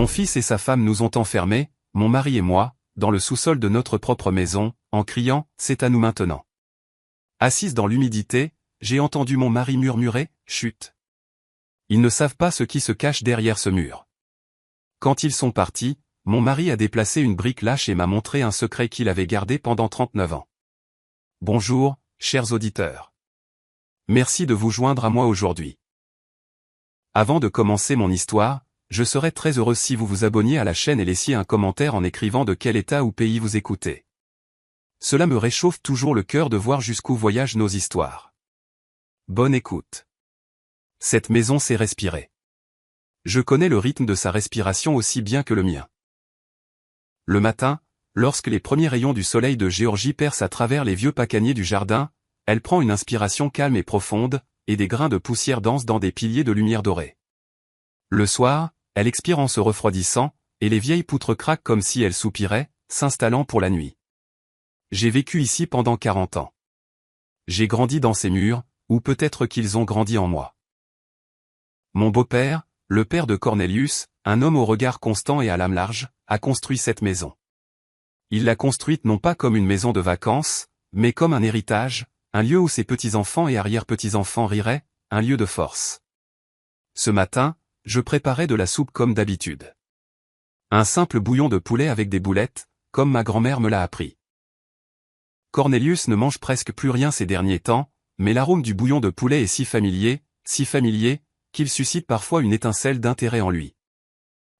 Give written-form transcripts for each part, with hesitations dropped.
Mon fils et sa femme nous ont enfermés, mon mari et moi, dans le sous-sol de notre propre maison, en criant « C'est à nous maintenant ». Assise dans l'humidité, j'ai entendu mon mari murmurer « Chut ». Ils ne savent pas ce qui se cache derrière ce mur. Quand ils sont partis, mon mari a déplacé une brique lâche et m'a montré un secret qu'il avait gardé pendant 39 ans. Bonjour, chers auditeurs. Merci de vous joindre à moi aujourd'hui. Avant de commencer mon histoire, je serais très heureux si vous vous abonniez à la chaîne et laissiez un commentaire en écrivant de quel état ou pays vous écoutez. Cela me réchauffe toujours le cœur de voir jusqu'où voyagent nos histoires. Bonne écoute. Cette maison sait respirer. Je connais le rythme de sa respiration aussi bien que le mien. Le matin, lorsque les premiers rayons du soleil de Géorgie percent à travers les vieux pacaniers du jardin, elle prend une inspiration calme et profonde, et des grains de poussière dansent dans des piliers de lumière dorée. Le soir, elle expire en se refroidissant, et les vieilles poutres craquent comme si elles soupiraient, s'installant pour la nuit. J'ai vécu ici pendant 40 ans. J'ai grandi dans ces murs, ou peut-être qu'ils ont grandi en moi. Mon beau-père, le père de Cornelius, un homme au regard constant et à l'âme large, a construit cette maison. Il l'a construite non pas comme une maison de vacances, mais comme un héritage, un lieu où ses petits-enfants et arrière-petits-enfants riraient, un lieu de force. Ce matin, je préparais de la soupe comme d'habitude. Un simple bouillon de poulet avec des boulettes, comme ma grand-mère me l'a appris. Cornelius ne mange presque plus rien ces derniers temps, mais l'arôme du bouillon de poulet est si familier, qu'il suscite parfois une étincelle d'intérêt en lui.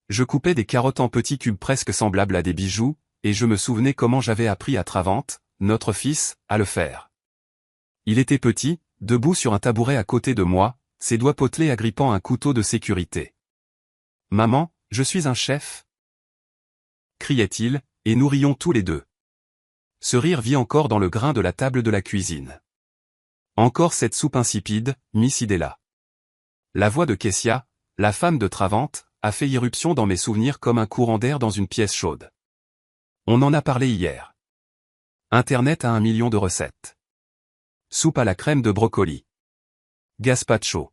Je coupais des carottes en petits cubes presque semblables à des bijoux, et je me souvenais comment j'avais appris à Travante, notre fils, à le faire. Il était petit, debout sur un tabouret à côté de moi, ses doigts potelés agrippant un couteau de sécurité. « Maman, je suis un chef » criait-il, et nous rions tous les deux. Ce rire vit encore dans le grain de la table de la cuisine. Encore cette soupe insipide, Miss Idella. La voix de Kessia, la femme de Travante, a fait irruption dans mes souvenirs comme un courant d'air dans une pièce chaude. On en a parlé hier. Internet a 1 million de recettes. Soupe à la crème de brocoli. Gazpacho.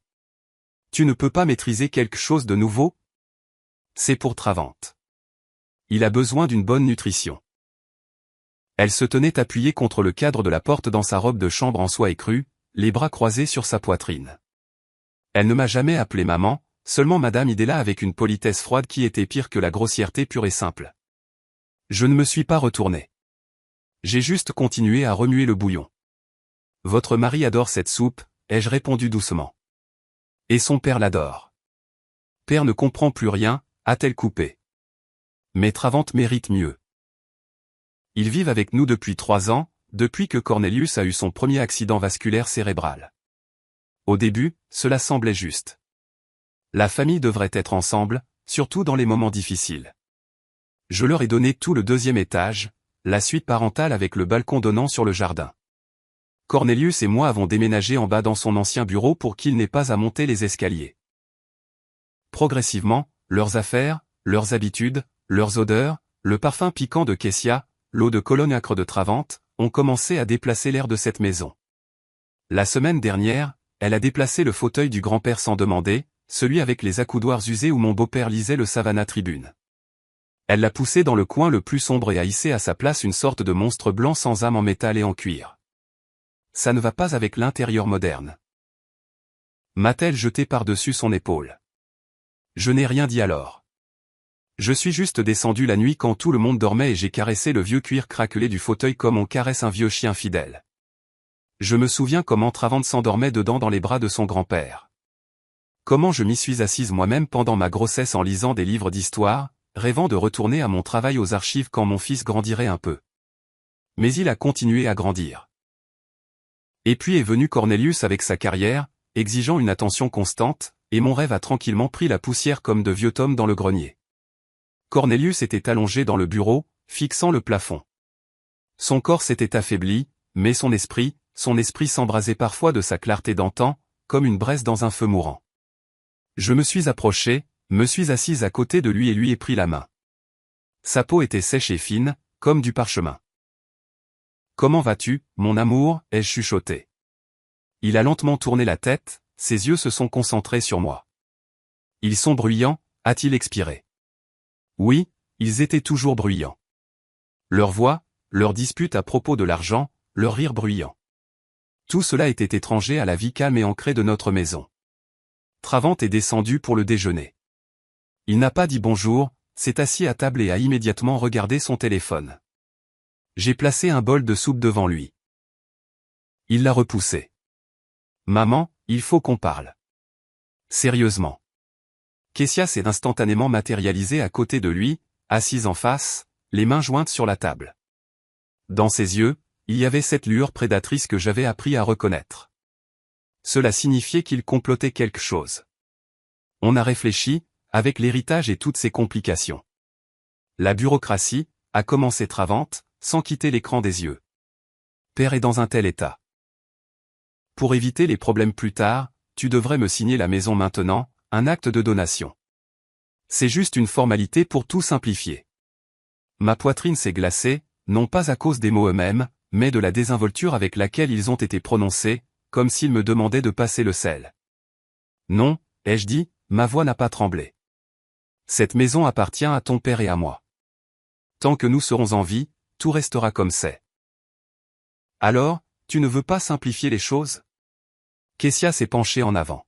Tu ne peux pas maîtriser quelque chose de nouveau? C'est pour Travante. Il a besoin d'une bonne nutrition. Elle se tenait appuyée contre le cadre de la porte dans sa robe de chambre en soie écrue, les bras croisés sur sa poitrine. Elle ne m'a jamais appelé maman, seulement Madame Idella avec une politesse froide qui était pire que la grossièreté pure et simple. Je ne me suis pas retourné. J'ai juste continué à remuer le bouillon. Votre mari adore cette soupe, ai-je répondu doucement. Et son père l'adore. Père ne comprend plus rien, a-t-elle coupé. Mais Travante mérite mieux. Ils vivent avec nous depuis 3 ans, depuis que Cornelius a eu son premier accident vasculaire cérébral. Au début, cela semblait juste. La famille devrait être ensemble, surtout dans les moments difficiles. Je leur ai donné tout le 2e étage, la suite parentale avec le balcon donnant sur le jardin. Cornelius et moi avons déménagé en bas dans son ancien bureau pour qu'il n'ait pas à monter les escaliers. Progressivement, leurs affaires, leurs habitudes, leurs odeurs, le parfum piquant de Kessia, l'eau de Cologne âcre de Travante, ont commencé à déplacer l'air de cette maison. La semaine dernière, elle a déplacé le fauteuil du grand-père sans demander, celui avec les accoudoirs usés où mon beau-père lisait le Savannah Tribune. Elle l'a poussé dans le coin le plus sombre et a hissé à sa place une sorte de monstre blanc sans âme en métal et en cuir. Ça ne va pas avec l'intérieur moderne. M'a-t-elle jeté par-dessus son épaule. Je n'ai rien dit alors. Je suis juste descendu la nuit quand tout le monde dormait et j'ai caressé le vieux cuir craquelé du fauteuil comme on caresse un vieux chien fidèle. Je me souviens comment Travante s'endormait dedans dans les bras de son grand-père. Comment je m'y suis assise moi-même pendant ma grossesse en lisant des livres d'histoire, rêvant de retourner à mon travail aux archives quand mon fils grandirait un peu. Mais il a continué à grandir. Et puis est venu Cornelius avec sa carrière, exigeant une attention constante, et mon rêve a tranquillement pris la poussière comme de vieux tomes dans le grenier. Cornelius était allongé dans le bureau, fixant le plafond. Son corps s'était affaibli, mais son esprit s'embrasait parfois de sa clarté d'antan, comme une braise dans un feu mourant. Je me suis approché, me suis assise à côté de lui et lui ai pris la main. Sa peau était sèche et fine, comme du parchemin. « Comment vas-tu, mon amour » ai-je chuchoté. Il a lentement tourné la tête, ses yeux se sont concentrés sur moi. « Ils sont bruyants » a-t-il expiré. Oui, ils étaient toujours bruyants. Leurs voix, leurs disputes à propos de l'argent, leurs rires bruyants. Tout cela était étranger à la vie calme et ancrée de notre maison. Travant est descendu pour le déjeuner. Il n'a pas dit bonjour, s'est assis à table et a immédiatement regardé son téléphone. J'ai placé un bol de soupe devant lui. Il l'a repoussé. Maman, il faut qu'on parle. Sérieusement. Kessia s'est instantanément matérialisée à côté de lui, assise en face, les mains jointes sur la table. Dans ses yeux, il y avait cette lueur prédatrice que j'avais appris à reconnaître. Cela signifiait qu'il complotait quelque chose. On a réfléchi, avec l'héritage et toutes ses complications. La bureaucratie, a commencé Travante, sans quitter l'écran des yeux. Père est dans un tel état. Pour éviter les problèmes plus tard, tu devrais me signer la maison maintenant, un acte de donation. C'est juste une formalité pour tout simplifier. Ma poitrine s'est glacée, non pas à cause des mots eux-mêmes, mais de la désinvolture avec laquelle ils ont été prononcés, comme s'ils me demandaient de passer le sel. Non, ai-je dit, ma voix n'a pas tremblé. Cette maison appartient à ton père et à moi. Tant que nous serons en vie, tout restera comme c'est. Alors, tu ne veux pas simplifier les choses? Kessia s'est penchée en avant.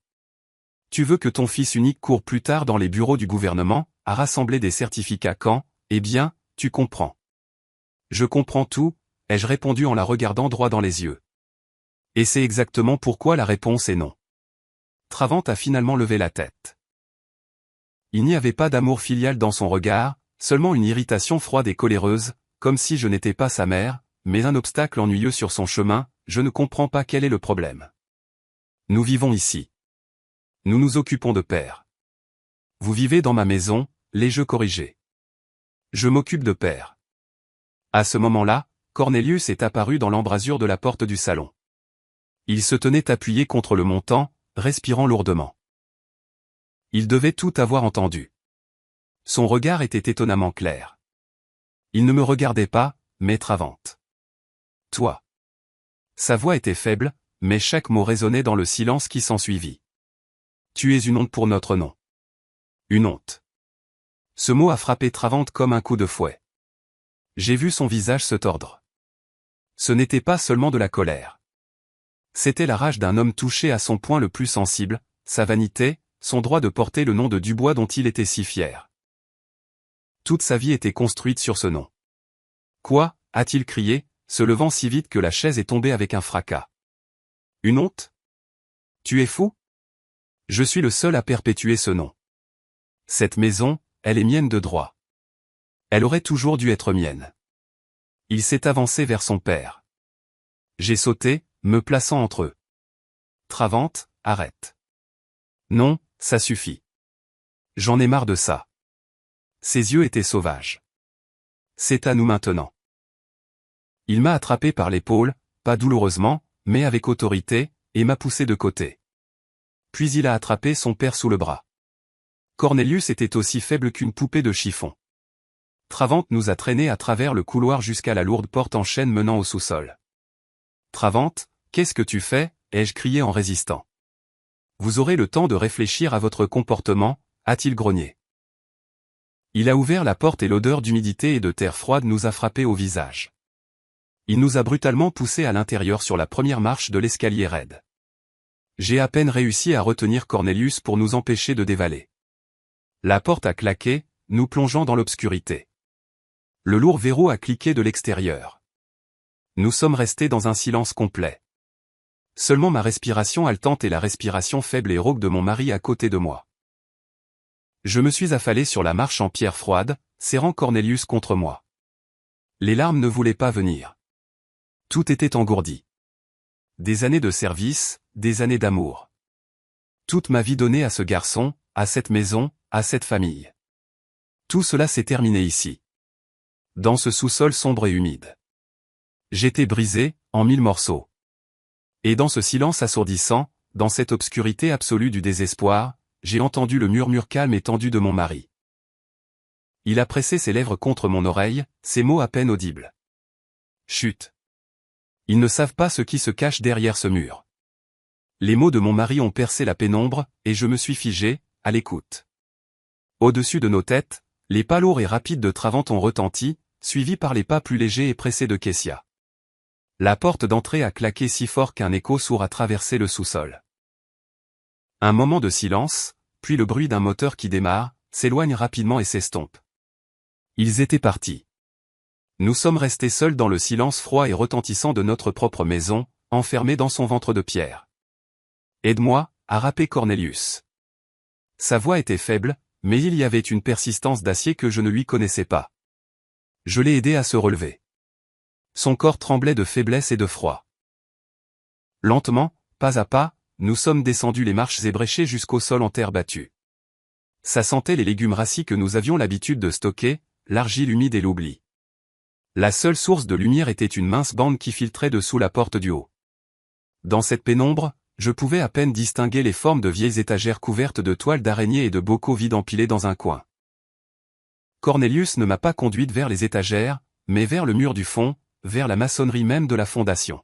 Tu veux que ton fils unique court plus tard dans les bureaux du gouvernement, à rassembler des certificats quand, eh bien, tu comprends. Je comprends tout, ai-je répondu en la regardant droit dans les yeux. Et c'est exactement pourquoi la réponse est non. Travante a finalement levé la tête. Il n'y avait pas d'amour filial dans son regard, seulement une irritation froide et coléreuse, comme si je n'étais pas sa mère, mais un obstacle ennuyeux sur son chemin, je ne comprends pas quel est le problème. Nous vivons ici. Nous nous occupons de père. Vous vivez dans ma maison, l'ai-je corrigé. Je m'occupe de père. À ce moment-là, Cornelius est apparu dans l'embrasure de la porte du salon. Il se tenait appuyé contre le montant, respirant lourdement. Il devait tout avoir entendu. Son regard était étonnamment clair. Il ne me regardait pas, mais Travante. Toi. Sa voix était faible, mais chaque mot résonnait dans le silence qui s'ensuivit. Tu es une honte pour notre nom. Une honte. Ce mot a frappé Travante comme un coup de fouet. J'ai vu son visage se tordre. Ce n'était pas seulement de la colère. C'était la rage d'un homme touché à son point le plus sensible, sa vanité, son droit de porter le nom de Dubois dont il était si fier. Toute sa vie était construite sur ce nom. Quoi, a-t-il crié, se levant si vite que la chaise est tombée avec un fracas. Une honte? Tu es fou? Je suis le seul à perpétuer ce nom. Cette maison, elle est mienne de droit. Elle aurait toujours dû être mienne. Il s'est avancé vers son père. J'ai sauté, me plaçant entre eux. Travante, arrête. Non, ça suffit. J'en ai marre de ça. Ses yeux étaient sauvages. C'est à nous maintenant. Il m'a attrapé par l'épaule, pas douloureusement, mais avec autorité, et m'a poussé de côté. Puis il a attrapé son père sous le bras. Cornelius était aussi faible qu'une poupée de chiffon. Travante nous a traînés à travers le couloir jusqu'à la lourde porte en chêne menant au sous-sol. Travante, qu'est-ce que tu fais? Ai-je crié en résistant. Vous aurez le temps de réfléchir à votre comportement, a-t-il grogné. Il a ouvert la porte et l'odeur d'humidité et de terre froide nous a frappé au visage. Il nous a brutalement poussés à l'intérieur sur la première marche de l'escalier raide. J'ai à peine réussi à retenir Cornelius pour nous empêcher de dévaler. La porte a claqué, nous plongeant dans l'obscurité. Le lourd verrou a cliqué de l'extérieur. Nous sommes restés dans un silence complet. Seulement ma respiration haletante et la respiration faible et rauque de mon mari à côté de moi. Je me suis affalé sur la marche en pierre froide, serrant Cornelius contre moi. Les larmes ne voulaient pas venir. Tout était engourdi. Des années de service, des années d'amour. Toute ma vie donnée à ce garçon, à cette maison, à cette famille. Tout cela s'est terminé ici. Dans ce sous-sol sombre et humide. J'étais brisé, en 1000 morceaux. Et dans ce silence assourdissant, dans cette obscurité absolue du désespoir, j'ai entendu le murmure calme et tendu de mon mari. Il a pressé ses lèvres contre mon oreille, ces mots à peine audibles. Chut. Ils ne savent pas ce qui se cache derrière ce mur. Les mots de mon mari ont percé la pénombre, et je me suis figé, à l'écoute. Au-dessus de nos têtes, Les pas lourds et rapides de Travante ont retenti, suivis par les pas plus légers et pressés de Kessia. La porte d'entrée a claqué si fort qu'un écho sourd a traversé le sous-sol. Un moment de silence, puis le bruit d'un moteur qui démarre, s'éloigne rapidement et s'estompe. Ils étaient partis. Nous sommes restés seuls dans le silence froid et retentissant de notre propre maison, enfermés dans son ventre de pierre. « Aide-moi » a râpé Cornelius. Sa voix était faible, mais il y avait une persistance d'acier que je ne lui connaissais pas. Je l'ai aidé à se relever. Son corps tremblait de faiblesse et de froid. Lentement, pas à pas, nous sommes descendus les marches ébréchées jusqu'au sol en terre battue. Ça sentait les légumes rassis que nous avions l'habitude de stocker, l'argile humide et l'oubli. La seule source de lumière était une mince bande qui filtrait dessous la porte du haut. Dans cette pénombre, je pouvais à peine distinguer les formes de vieilles étagères couvertes de toiles d'araignée et de bocaux vides empilés dans un coin. Cornelius ne m'a pas conduite vers les étagères, mais vers le mur du fond, vers la maçonnerie même de la fondation.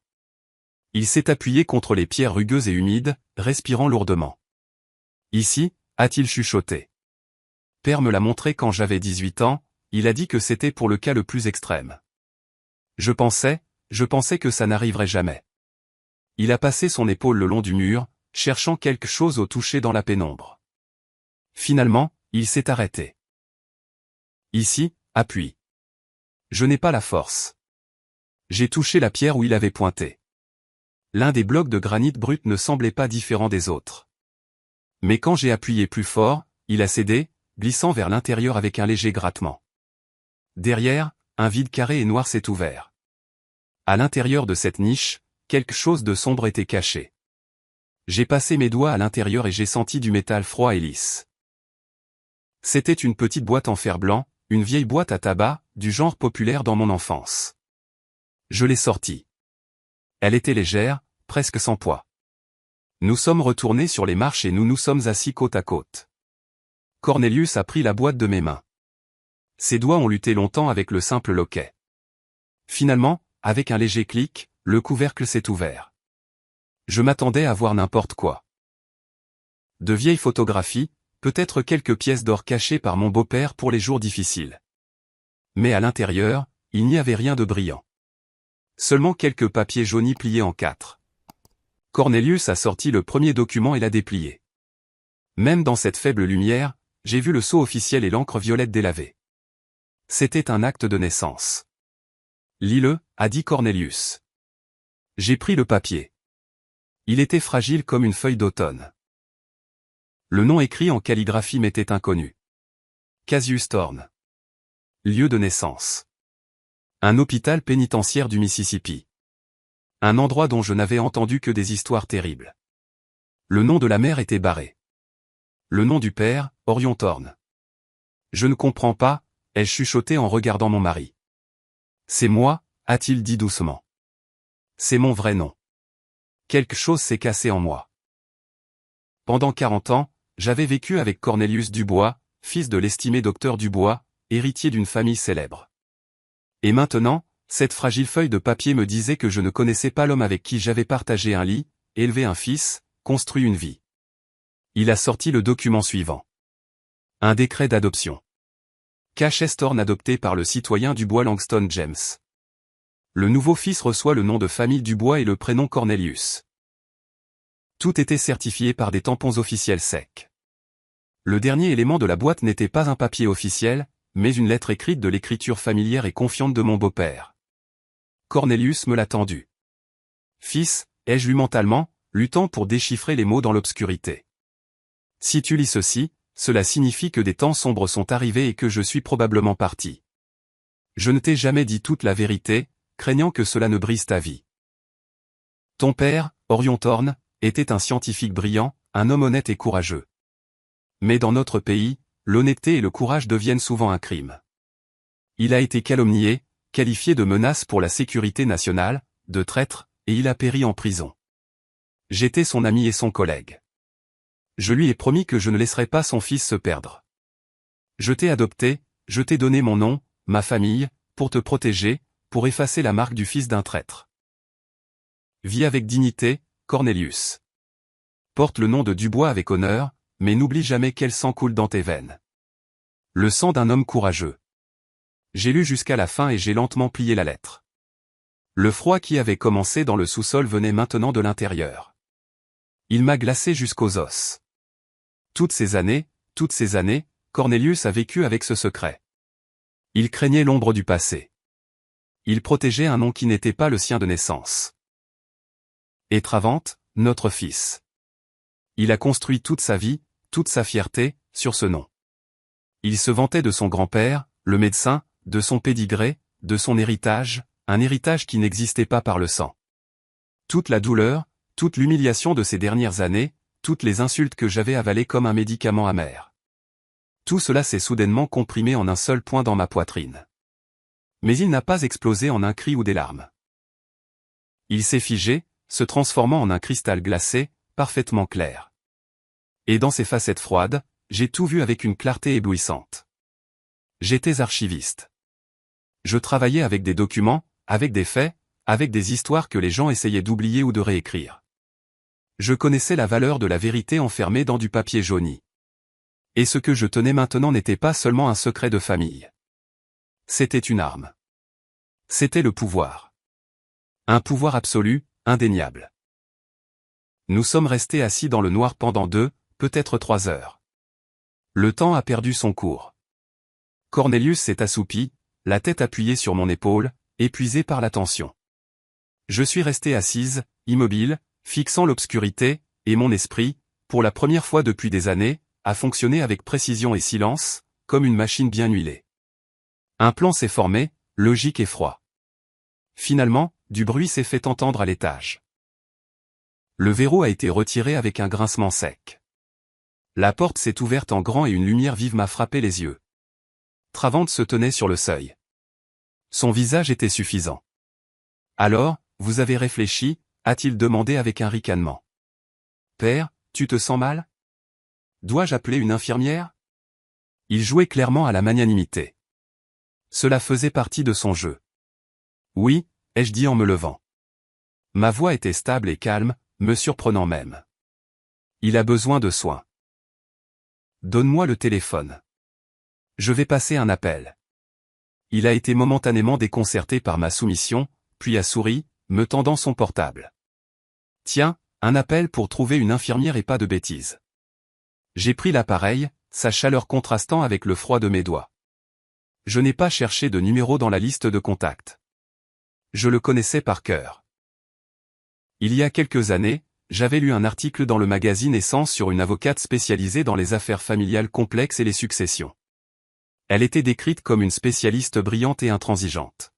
Il s'est appuyé contre les pierres rugueuses et humides, respirant lourdement. Ici, a-t-il chuchoté. Père me l'a montré quand j'avais 18 ans, il a dit que c'était pour le cas le plus extrême. Je pensais que ça n'arriverait jamais. Il a passé son épaule le long du mur, cherchant quelque chose au toucher dans la pénombre. Finalement, il s'est arrêté. Ici, appuie. Je n'ai pas la force. J'ai touché la pierre où il avait pointé. L'un des blocs de granit brut ne semblait pas différent des autres. Mais quand j'ai appuyé plus fort, il a cédé, glissant vers l'intérieur avec un léger grattement. Derrière, un vide carré et noir s'est ouvert. À l'intérieur de cette niche, quelque chose de sombre était caché. J'ai passé mes doigts à l'intérieur et j'ai senti du métal froid et lisse. C'était une petite boîte en fer blanc, une vieille boîte à tabac, du genre populaire dans mon enfance. Je l'ai sortie. Elle était légère, presque sans poids. Nous sommes retournés sur les marches et nous nous sommes assis côte à côte. Cornelius a pris la boîte de mes mains. Ses doigts ont lutté longtemps avec le simple loquet. Finalement, avec un léger clic, le couvercle s'est ouvert. Je m'attendais à voir n'importe quoi. De vieilles photographies, peut-être quelques pièces d'or cachées par mon beau-père pour les jours difficiles. Mais à l'intérieur, il n'y avait rien de brillant. Seulement quelques papiers jaunis pliés en 4. Cornelius a sorti le premier document et l'a déplié. Même dans cette faible lumière, j'ai vu le sceau officiel et l'encre violette délavée. C'était un acte de naissance. Lis-le, a dit Cornelius. J'ai pris le papier. Il était fragile comme une feuille d'automne. Le nom écrit en calligraphie m'était inconnu. Cassius Thorne. Lieu de naissance. Un hôpital pénitentiaire du Mississippi. Un endroit dont je n'avais entendu que des histoires terribles. Le nom de la mère était barré. Le nom du père, Orion Thorne. Je ne comprends pas, ai-je chuchoté en regardant mon mari. C'est moi, a-t-il dit doucement. C'est mon vrai nom. Quelque chose s'est cassé en moi. Pendant 40 ans, j'avais vécu avec Cornelius Dubois, fils de l'estimé docteur Dubois, héritier d'une famille célèbre. Et maintenant, cette fragile feuille de papier me disait que je ne connaissais pas l'homme avec qui j'avais partagé un lit, élevé un fils, construit une vie. Il a sorti le document suivant. Un décret d'adoption. Cassius Thorne adopté par le citoyen Dubois Langston James. Le nouveau fils reçoit le nom de famille Dubois et le prénom Cornelius. Tout était certifié par des tampons officiels secs. Le dernier élément de la boîte n'était pas un papier officiel, mais une lettre écrite de l'écriture familière et confiante de mon beau-père. Cornelius me l'a tendu. Fils, ai-je lu mentalement, luttant pour déchiffrer les mots dans l'obscurité. Si tu lis ceci, cela signifie que des temps sombres sont arrivés et que je suis probablement parti. Je ne t'ai jamais dit toute la vérité, craignant que cela ne brise ta vie. Ton père, Orion Thorne, était un scientifique brillant, un homme honnête et courageux. Mais dans notre pays, l'honnêteté et le courage deviennent souvent un crime. Il a été calomnié, qualifié de menace pour la sécurité nationale, de traître, et il a péri en prison. J'étais son ami et son collègue. Je lui ai promis que je ne laisserais pas son fils se perdre. Je t'ai adopté, je t'ai donné mon nom, ma famille, pour te protéger, pour effacer la marque du fils d'un traître. Vis avec dignité, Cornelius. Porte le nom de Dubois avec honneur, mais n'oublie jamais quel sang coule dans tes veines. Le sang d'un homme courageux. J'ai lu jusqu'à la fin et j'ai lentement plié la lettre. Le froid qui avait commencé dans le sous-sol venait maintenant de l'intérieur. Il m'a glacé jusqu'aux os. Toutes ces années, Cornelius a vécu avec ce secret. Il craignait l'ombre du passé. Il protégeait un nom qui n'était pas le sien de naissance. Et Travante, notre fils. Il a construit toute sa vie, toute sa fierté, sur ce nom. Il se vantait de son grand-père, le médecin, de son pédigré, de son héritage, un héritage qui n'existait pas par le sang. Toute la douleur, toute l'humiliation de ces dernières années, toutes les insultes que j'avais avalées comme un médicament amer. Tout cela s'est soudainement comprimé en un seul point dans ma poitrine. Mais il n'a pas explosé en un cri ou des larmes. Il s'est figé, se transformant en un cristal glacé, parfaitement clair. Et dans ses facettes froides, j'ai tout vu avec une clarté éblouissante. J'étais archiviste. Je travaillais avec des documents, avec des faits, avec des histoires que les gens essayaient d'oublier ou de réécrire. Je connaissais la valeur de la vérité enfermée dans du papier jauni. Et ce que je tenais maintenant n'était pas seulement un secret de famille. C'était une arme. C'était le pouvoir. Un pouvoir absolu, indéniable. Nous sommes restés assis dans le noir pendant 2, peut-être 3 heures. Le temps a perdu son cours. Cornelius s'est assoupi, la tête appuyée sur mon épaule, épuisé par la tension. Je suis resté assise, immobile, fixant l'obscurité, et mon esprit, pour la première fois depuis des années, a fonctionné avec précision et silence, comme une machine bien huilée. Un plan s'est formé, logique et froid. Finalement, du bruit s'est fait entendre à l'étage. Le verrou a été retiré avec un grincement sec. La porte s'est ouverte en grand et une lumière vive m'a frappé les yeux. Travante se tenait sur le seuil. Son visage était suffisant. « Alors, vous avez réfléchi ?» a-t-il demandé avec un ricanement. « Père, tu te sens mal ? Dois-je appeler une infirmière ?» Il jouait clairement à la magnanimité. Cela faisait partie de son jeu. « Oui », ai-je dit en me levant. Ma voix était stable et calme, me surprenant même. « Il a besoin de soins. Donne-moi le téléphone. Je vais passer un appel. » Il a été momentanément déconcerté par ma soumission, puis a souri, me tendant son portable. « Tiens, un appel pour trouver une infirmière et pas de bêtises. » J'ai pris l'appareil, sa chaleur contrastant avec le froid de mes doigts. Je n'ai pas cherché de numéro dans la liste de contacts. Je le connaissais par cœur. Il y a quelques années, j'avais lu un article dans le magazine Essence sur une avocate spécialisée dans les affaires familiales complexes et les successions. Elle était décrite comme une spécialiste brillante et intransigeante.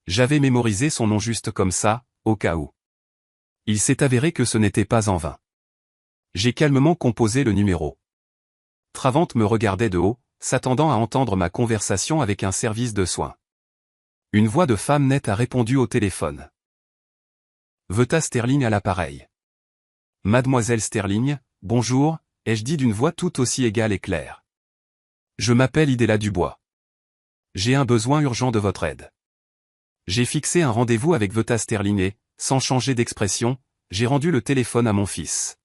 J'avais mémorisé son nom juste comme ça, au cas où. Il s'est avéré que ce n'était pas en vain. J'ai calmement composé le numéro. Travante me regardait de haut, s'attendant à entendre ma conversation avec un service de soins. Une voix de femme nette a répondu au téléphone. Veuta Sterling à l'appareil. Mademoiselle Sterling, bonjour, ai-je dit d'une voix tout aussi égale et claire. Je m'appelle Idéla Dubois. J'ai un besoin urgent de votre aide. J'ai fixé un rendez-vous avec Veuta Sterling et, sans changer d'expression, j'ai rendu le téléphone à mon fils.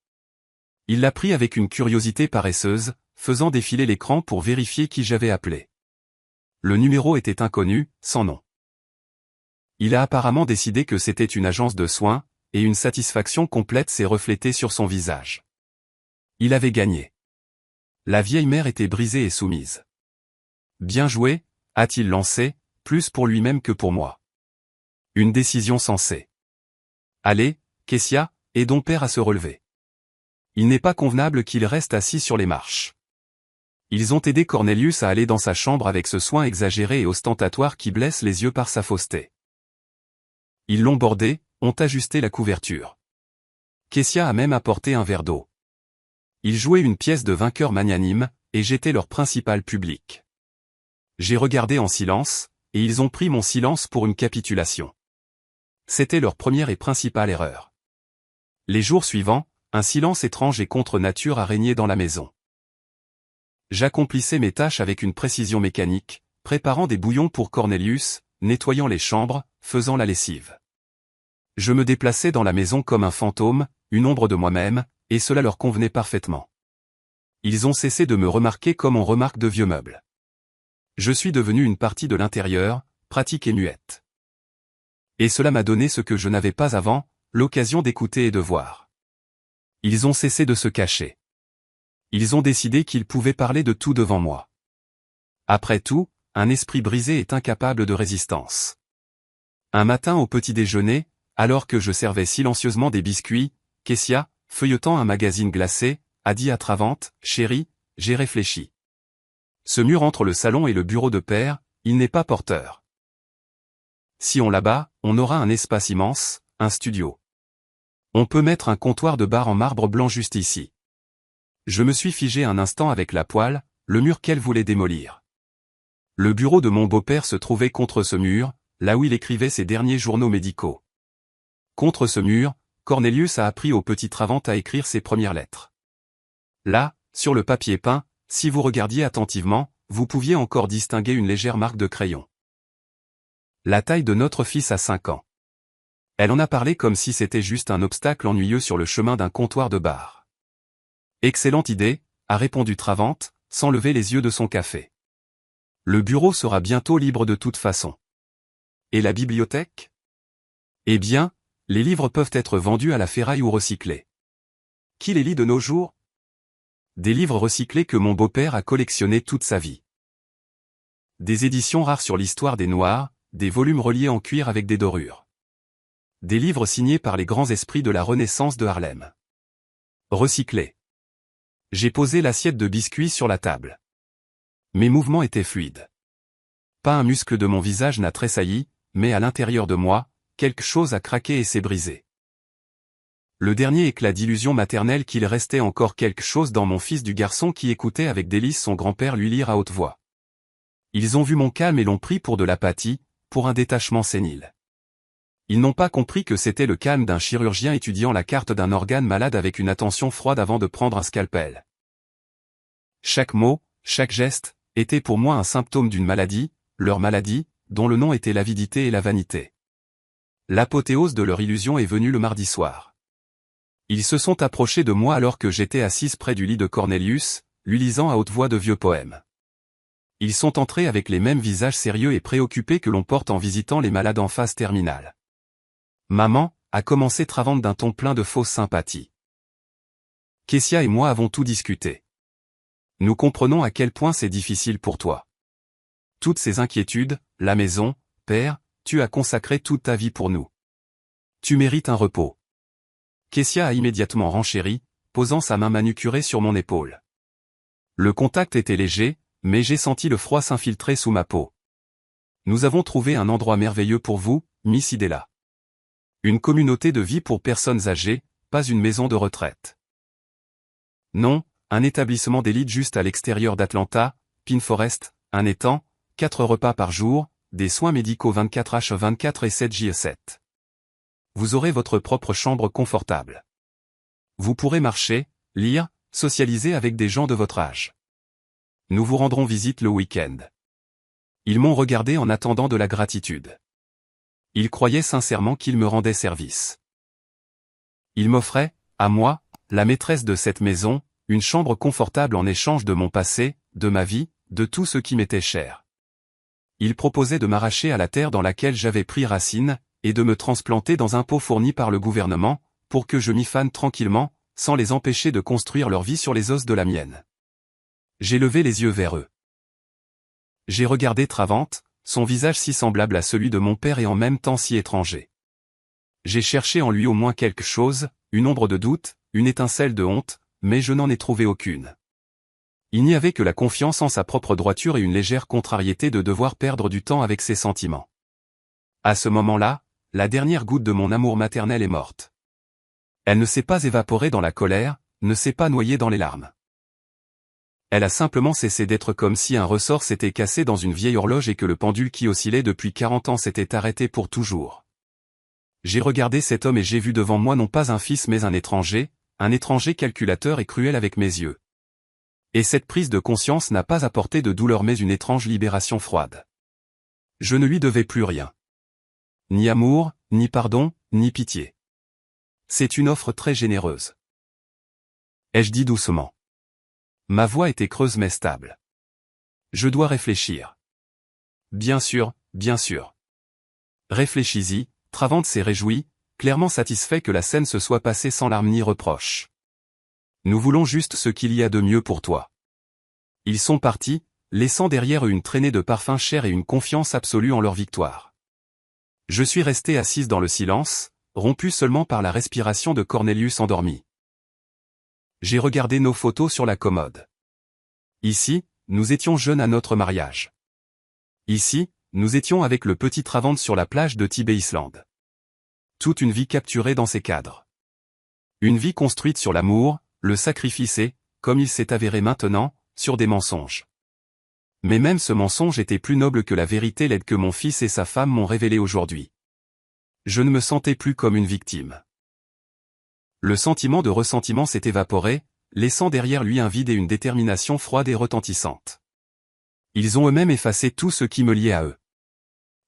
Il l'a pris avec une curiosité paresseuse, faisant défiler l'écran pour vérifier qui j'avais appelé. Le numéro était inconnu, sans nom. Il a apparemment décidé que c'était une agence de soins, et une satisfaction complète s'est reflétée sur son visage. Il avait gagné. La vieille mère était brisée et soumise. Bien joué, a-t-il lancé, plus pour lui-même que pour moi. Une décision sensée. Allez, Kessia, aidons père à se relever. Il n'est pas convenable qu'il reste assis sur les marches. Ils ont aidé Cornelius à aller dans sa chambre avec ce soin exagéré et ostentatoire qui blesse les yeux par sa fausseté. Ils l'ont bordé, ont ajusté la couverture. Kessia a même apporté un verre d'eau. Ils jouaient une pièce de vainqueur magnanime, et j'étais leur principal public. J'ai regardé en silence, et ils ont pris mon silence pour une capitulation. C'était leur première et principale erreur. Les jours suivants, un silence étrange et contre nature a régné dans la maison. J'accomplissais mes tâches avec une précision mécanique, préparant des bouillons pour Cornelius, nettoyant les chambres, faisant la lessive. Je me déplaçais dans la maison comme un fantôme, une ombre de moi-même, et cela leur convenait parfaitement. Ils ont cessé de me remarquer comme on remarque de vieux meubles. Je suis devenu une partie de l'intérieur, pratique et muette. Et cela m'a donné ce que je n'avais pas avant, l'occasion d'écouter et de voir. Ils ont cessé de se cacher. Ils ont décidé qu'ils pouvaient parler de tout devant moi. Après tout, un esprit brisé est incapable de résistance. Un matin au petit déjeuner, alors que je servais silencieusement des biscuits, Kessia, feuilletant un magazine glacé, a dit à Travante, « Chérie, j'ai réfléchi. Ce mur entre le salon et le bureau de père, il n'est pas porteur. Si on l'abat, on aura un espace immense, un studio. On peut mettre un comptoir de bar en marbre blanc juste ici. » Je me suis figé un instant avec la poêle, le mur qu'elle voulait démolir. Le bureau de mon beau-père se trouvait contre ce mur, là où il écrivait ses derniers journaux médicaux. Contre ce mur, Cornelius a appris au petit Travante à écrire ses premières lettres. Là, sur le papier peint, si vous regardiez attentivement, vous pouviez encore distinguer une légère marque de crayon. La taille de notre fils a 5 ans. Elle en a parlé comme si c'était juste un obstacle ennuyeux sur le chemin d'un comptoir de bar. Excellente idée, a répondu Travante, sans lever les yeux de son café. Le bureau sera bientôt libre de toute façon. Et la bibliothèque? Eh bien, les livres peuvent être vendus à la ferraille ou recyclés. Qui les lit de nos jours? Des livres recyclés que mon beau-père a collectionnés toute sa vie. Des éditions rares sur l'histoire des Noirs, des volumes reliés en cuir avec des dorures. Des livres signés par les grands esprits de la Renaissance de Harlem. Recyclés. J'ai posé l'assiette de biscuits sur la table. Mes mouvements étaient fluides. Pas un muscle de mon visage n'a tressailli, mais à l'intérieur de moi, quelque chose a craqué et s'est brisé. Le dernier éclat d'illusion maternelle qu'il restait encore quelque chose dans mon fils du garçon qui écoutait avec délice son grand-père lui lire à haute voix. Ils ont vu mon calme et l'ont pris pour de l'apathie, pour un détachement sénile. Ils n'ont pas compris que c'était le calme d'un chirurgien étudiant la carte d'un organe malade avec une attention froide avant de prendre un scalpel. Chaque mot, chaque geste, était pour moi un symptôme d'une maladie, leur maladie, dont le nom était l'avidité et la vanité. L'apothéose de leur illusion est venue le mardi soir. Ils se sont approchés de moi alors que j'étais assise près du lit de Cornelius, lui lisant à haute voix de vieux poèmes. Ils sont entrés avec les mêmes visages sérieux et préoccupés que l'on porte en visitant les malades en phase terminale. Maman, a commencé Travante d'un ton plein de fausse sympathie. Kessia et moi avons tout discuté. Nous comprenons à quel point c'est difficile pour toi. Toutes ces inquiétudes, la maison, père, tu as consacré toute ta vie pour nous. Tu mérites un repos. Kessia a immédiatement renchéri, posant sa main manucurée sur mon épaule. Le contact était léger, mais j'ai senti le froid s'infiltrer sous ma peau. Nous avons trouvé un endroit merveilleux pour vous, Miss Idella. Une communauté de vie pour personnes âgées, pas une maison de retraite. Non, un établissement d'élite juste à l'extérieur d'Atlanta, Pine Forest, un étang, 4 repas par jour, des soins médicaux 24h24 et 7h7. Vous aurez votre propre chambre confortable. Vous pourrez marcher, lire, socialiser avec des gens de votre âge. Nous vous rendrons visite le week-end. Ils m'ont regardé en attendant de la gratitude. Ils croyaient sincèrement qu'ils me rendaient service. Ils m'offraient, à moi, la maîtresse de cette maison, une chambre confortable en échange de mon passé, de ma vie, de tout ce qui m'était cher. Ils proposaient de m'arracher à la terre dans laquelle j'avais pris racine, et de me transplanter dans un pot fourni par le gouvernement, pour que je m'y fane tranquillement, sans les empêcher de construire leur vie sur les os de la mienne. J'ai levé les yeux vers eux. J'ai regardé Travante, son visage si semblable à celui de mon père et en même temps si étranger. J'ai cherché en lui au moins quelque chose, une ombre de doute, une étincelle de honte, mais je n'en ai trouvé aucune. Il n'y avait que la confiance en sa propre droiture et une légère contrariété de devoir perdre du temps avec ses sentiments. À ce moment-là, la dernière goutte de mon amour maternel est morte. Elle ne s'est pas évaporée dans la colère, ne s'est pas noyée dans les larmes. Elle a simplement cessé d'être comme si un ressort s'était cassé dans une vieille horloge et que le pendule qui oscillait depuis 40 ans s'était arrêté pour toujours. J'ai regardé cet homme et j'ai vu devant moi non pas un fils mais un étranger calculateur et cruel avec mes yeux. Et cette prise de conscience n'a pas apporté de douleur mais une étrange libération froide. Je ne lui devais plus rien. Ni amour, ni pardon, ni pitié. C'est une offre très généreuse. Ai-je dit doucement. Ma voix était creuse mais stable. Je dois réfléchir. Bien sûr, bien sûr. Réfléchis-y, Travante s'est réjoui, clairement satisfait que la scène se soit passée sans larmes ni reproches. Nous voulons juste ce qu'il y a de mieux pour toi. Ils sont partis, laissant derrière eux une traînée de parfums chers et une confiance absolue en leur victoire. Je suis resté assise dans le silence, rompu seulement par la respiration de Cornelius endormi. J'ai regardé nos photos sur la commode. Ici, nous étions jeunes à notre mariage. Ici, nous étions avec le petit Travante sur la plage de Tibet Island. Toute une vie capturée dans ces cadres. Une vie construite sur l'amour, le sacrifice et, comme il s'est avéré maintenant, sur des mensonges. Mais même ce mensonge était plus noble que la vérité laide que mon fils et sa femme m'ont révélée aujourd'hui. Je ne me sentais plus comme une victime. Le sentiment de ressentiment s'est évaporé, laissant derrière lui un vide et une détermination froide et retentissante. Ils ont eux-mêmes effacé tout ce qui me liait à eux.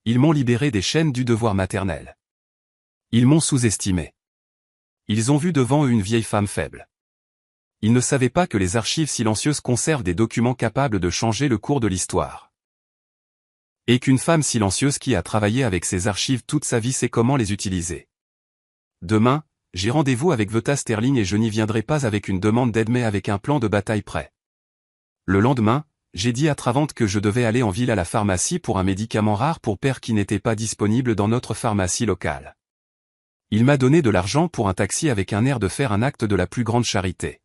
Ils m'ont libéré des chaînes du devoir maternel. Ils m'ont sous-estimé. Ils ont vu devant eux une vieille femme faible. Ils ne savaient pas que les archives silencieuses conservent des documents capables de changer le cours de l'histoire. Et qu'une femme silencieuse qui a travaillé avec ces archives toute sa vie sait comment les utiliser. Demain, j'ai rendez-vous avec Veta Sterling et je n'y viendrai pas avec une demande d'aide mais avec un plan de bataille prêt. Le lendemain, j'ai dit à Travante que je devais aller en ville à la pharmacie pour un médicament rare pour père qui n'était pas disponible dans notre pharmacie locale. Il m'a donné de l'argent pour un taxi avec un air de faire un acte de la plus grande charité.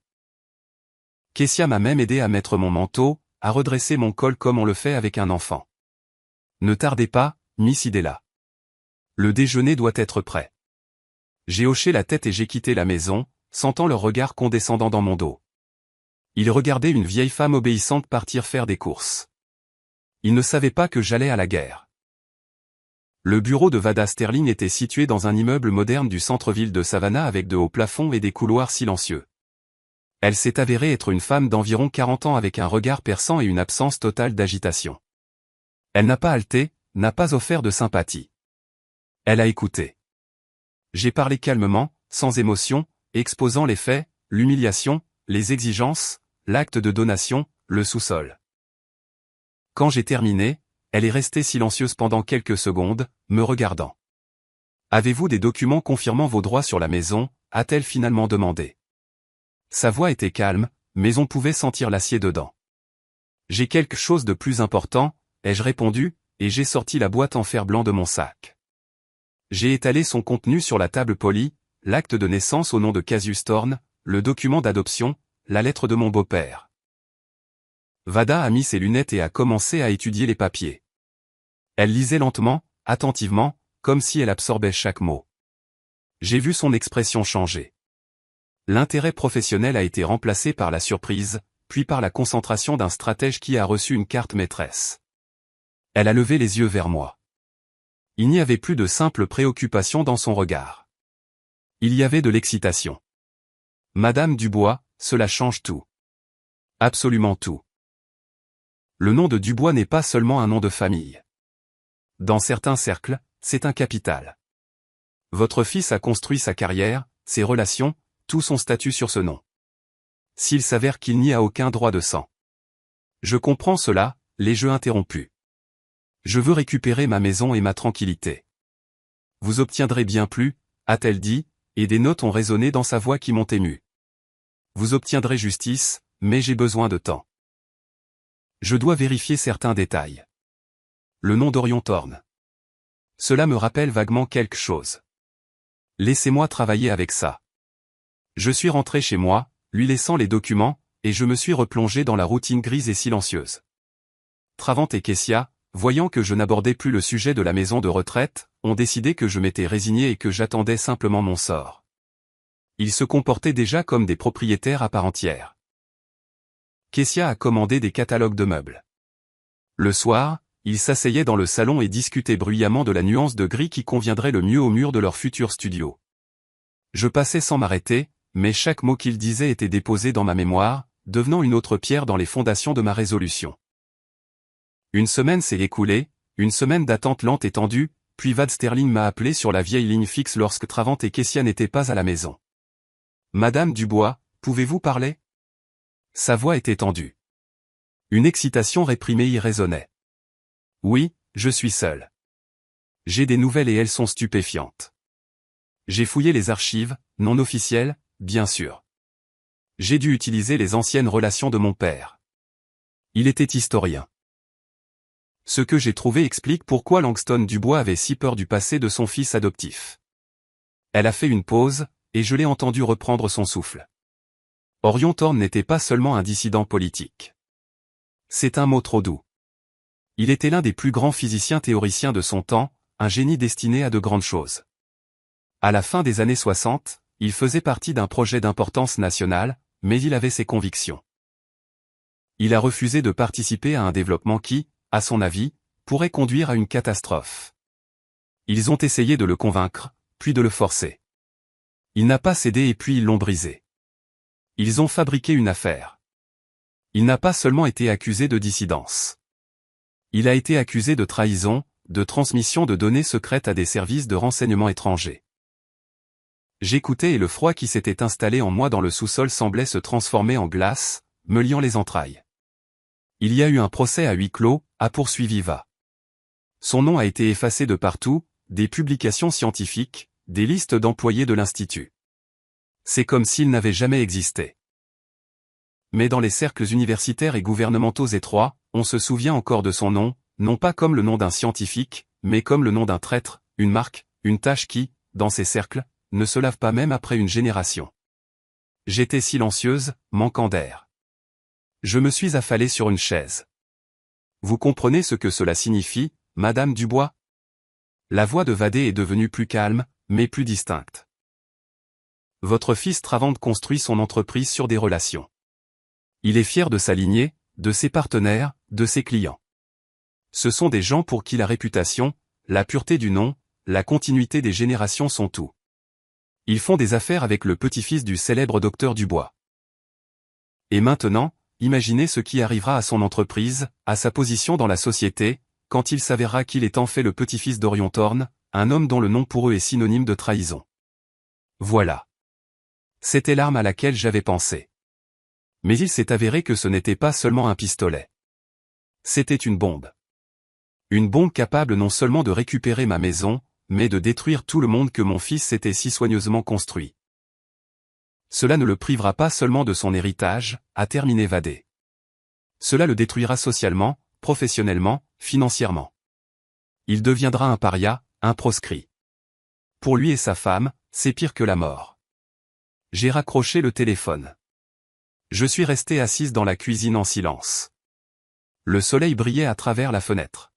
Kessia m'a même aidé à mettre mon manteau, à redresser mon col comme on le fait avec un enfant. Ne tardez pas, Miss Idella. Le déjeuner doit être prêt. J'ai hoché la tête et j'ai quitté la maison, sentant leur regard condescendant dans mon dos. Ils regardaient une vieille femme obéissante partir faire des courses. Ils ne savaient pas que j'allais à la guerre. Le bureau de Vada Sterling était situé dans un immeuble moderne du centre-ville de Savannah avec de hauts plafonds et des couloirs silencieux. Elle s'est avérée être une femme d'environ 40 ans avec un regard perçant et une absence totale d'agitation. Elle n'a pas halté, n'a pas offert de sympathie. Elle a écouté. J'ai parlé calmement, sans émotion, exposant les faits, l'humiliation, les exigences, l'acte de donation, le sous-sol. Quand j'ai terminé, elle est restée silencieuse pendant quelques secondes, me regardant. « Avez-vous des documents confirmant vos droits sur la maison ?» a-t-elle finalement demandé. Sa voix était calme, mais on pouvait sentir l'acier dedans. « J'ai quelque chose de plus important », ai-je répondu, et j'ai sorti la boîte en fer blanc de mon sac. J'ai étalé son contenu sur la table polie, l'acte de naissance au nom de Cassius Thorne, le document d'adoption, la lettre de mon beau-père. Vada a mis ses lunettes et a commencé à étudier les papiers. Elle lisait lentement, attentivement, comme si elle absorbait chaque mot. J'ai vu son expression changer. L'intérêt professionnel a été remplacé par la surprise, puis par la concentration d'un stratège qui a reçu une carte maîtresse. Elle a levé les yeux vers moi. Il n'y avait plus de simple préoccupation dans son regard. Il y avait de l'excitation. Madame Dubois, cela change tout. Absolument tout. Le nom de Dubois n'est pas seulement un nom de famille. Dans certains cercles, c'est un capital. Votre fils a construit sa carrière, ses relations, tout son statut sur ce nom. S'il s'avère qu'il n'y a aucun droit de sang. Je comprends cela, les jeux interrompus. Je veux récupérer ma maison et ma tranquillité. Vous obtiendrez bien plus, a-t-elle dit, et des notes ont résonné dans sa voix qui m'ont ému. Vous obtiendrez justice, mais j'ai besoin de temps. Je dois vérifier certains détails. Le nom d'Orion Thorne. Cela me rappelle vaguement quelque chose. Laissez-moi travailler avec ça. Je suis rentré chez moi, lui laissant les documents, et je me suis replongé dans la routine grise et silencieuse. Travante et Kessia, voyant que je n'abordais plus le sujet de la maison de retraite, ont décidé que je m'étais résigné et que j'attendais simplement mon sort. Ils se comportaient déjà comme des propriétaires à part entière. Kessia a commandé des catalogues de meubles. Le soir, ils s'asseyaient dans le salon et discutaient bruyamment de la nuance de gris qui conviendrait le mieux au mur de leur futur studio. Je passais sans m'arrêter, mais chaque mot qu'ils disaient était déposé dans ma mémoire, devenant une autre pierre dans les fondations de ma résolution. Une semaine s'est écoulée, une semaine d'attente lente et tendue, puis Vad Sterling m'a appelé sur la vieille ligne fixe lorsque Travante et Kessia n'étaient pas à la maison. « Madame Dubois, pouvez-vous parler ?» Sa voix était tendue. Une excitation réprimée y résonnait. « Oui, je suis seul. J'ai des nouvelles et elles sont stupéfiantes. J'ai fouillé les archives, non officielles, bien sûr. J'ai dû utiliser les anciennes relations de mon père. Il était historien. Ce que j'ai trouvé explique pourquoi Langston Dubois avait si peur du passé de son fils adoptif. Elle a fait une pause, et je l'ai entendu reprendre son souffle. Orion Thorne n'était pas seulement un dissident politique. C'est un mot trop doux. Il était l'un des plus grands physiciens théoriciens de son temps, un génie destiné à de grandes choses. À la fin des années 60, il faisait partie d'un projet d'importance nationale, mais il avait ses convictions. Il a refusé de participer à un développement qui, à son avis, pourrait conduire à une catastrophe. Ils ont essayé de le convaincre, puis de le forcer. Il n'a pas cédé et puis ils l'ont brisé. Ils ont fabriqué une affaire. Il n'a pas seulement été accusé de dissidence. Il a été accusé de trahison, de transmission de données secrètes à des services de renseignement étrangers. J'écoutais et le froid qui s'était installé en moi dans le sous-sol semblait se transformer en glace, me liant les entrailles. Il y a eu un procès à huis clos, a poursuivi Va. Son nom a été effacé de partout, des publications scientifiques, des listes d'employés de l'Institut. C'est comme s'il n'avait jamais existé. Mais dans les cercles universitaires et gouvernementaux étroits, on se souvient encore de son nom, non pas comme le nom d'un scientifique, mais comme le nom d'un traître, une marque, une tache qui, dans ces cercles, ne se lave pas même après une génération. J'étais silencieuse, manquant d'air. Je me suis affalée sur une chaise. Vous comprenez ce que cela signifie, Madame Dubois? La voix de Vadé est devenue plus calme, mais plus distincte. Votre fils Travante construit son entreprise sur des relations. Il est fier de sa lignée, de ses partenaires, de ses clients. Ce sont des gens pour qui la réputation, la pureté du nom, la continuité des générations sont tout. Ils font des affaires avec le petit-fils du célèbre docteur Dubois. Et maintenant, imaginez ce qui arrivera à son entreprise, à sa position dans la société, quand il s'avérera qu'il est en fait le petit-fils d'Orion Thorne, un homme dont le nom pour eux est synonyme de trahison. Voilà. C'était l'arme à laquelle j'avais pensé. Mais il s'est avéré que ce n'était pas seulement un pistolet. C'était une bombe. Une bombe capable non seulement de récupérer ma maison, mais de détruire tout le monde que mon fils s'était si soigneusement construit. Cela ne le privera pas seulement de son héritage, a terminé Vadé. Cela le détruira socialement, professionnellement, financièrement. Il deviendra un paria, un proscrit. Pour lui et sa femme, c'est pire que la mort. J'ai raccroché le téléphone. Je suis restée assise dans la cuisine en silence. Le soleil brillait à travers la fenêtre.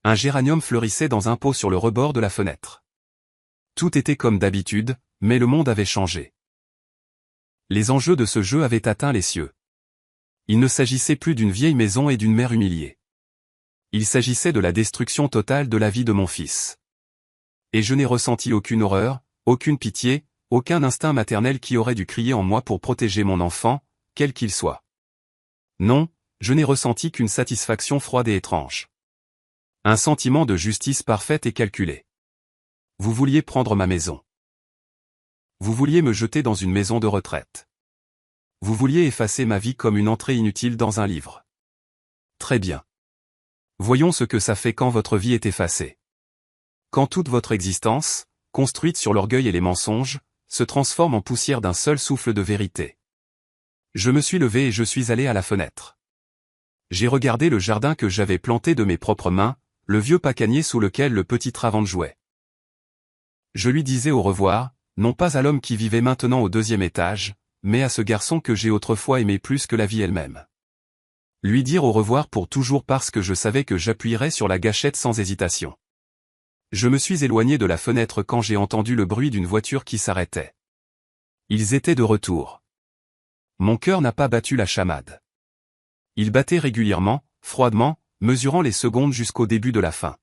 Un géranium fleurissait dans un pot sur le rebord de la fenêtre. Tout était comme d'habitude, mais le monde avait changé. Les enjeux de ce jeu avaient atteint les cieux. Il ne s'agissait plus d'une vieille maison et d'une mère humiliée. Il s'agissait de la destruction totale de la vie de mon fils. Et je n'ai ressenti aucune horreur, aucune pitié, aucun instinct maternel qui aurait dû crier en moi pour protéger mon enfant, quel qu'il soit. Non, je n'ai ressenti qu'une satisfaction froide et étrange. Un sentiment de justice parfaite et calculée. Vous vouliez prendre ma maison. Vous vouliez me jeter dans une maison de retraite. Vous vouliez effacer ma vie comme une entrée inutile dans un livre. Très bien. Voyons ce que ça fait quand votre vie est effacée. Quand toute votre existence, construite sur l'orgueil et les mensonges, se transforme en poussière d'un seul souffle de vérité. Je me suis levé et je suis allé à la fenêtre. J'ai regardé le jardin que j'avais planté de mes propres mains, le vieux pacanier sous lequel le petit Travante jouait. Je lui disais au revoir, non pas à l'homme qui vivait maintenant au 2e étage, mais à ce garçon que j'ai autrefois aimé plus que la vie elle-même. Lui dire au revoir pour toujours parce que je savais que j'appuierais sur la gâchette sans hésitation. Je me suis éloigné de la fenêtre quand j'ai entendu le bruit d'une voiture qui s'arrêtait. Ils étaient de retour. Mon cœur n'a pas battu la chamade. Il battait régulièrement, froidement, mesurant les secondes jusqu'au début de la fin.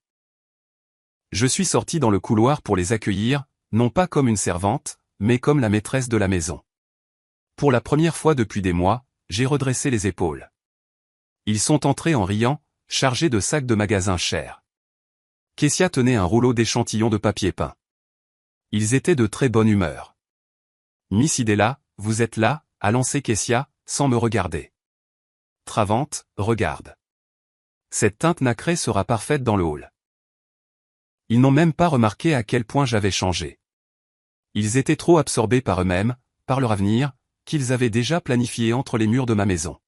Je suis sorti dans le couloir pour les accueillir, non pas comme une servante, mais comme la maîtresse de la maison. Pour la première fois depuis des mois, j'ai redressé les épaules. Ils sont entrés en riant, chargés de sacs de magasin chers. Kessia tenait un rouleau d'échantillons de papier peint. Ils étaient de très bonne humeur. Miss Idella, vous êtes là, a lancé Kessia, sans me regarder. Travante, regarde. Cette teinte nacrée sera parfaite dans le hall. Ils n'ont même pas remarqué à quel point j'avais changé. Ils étaient trop absorbés par eux-mêmes, par leur avenir, qu'ils avaient déjà planifié entre les murs de ma maison.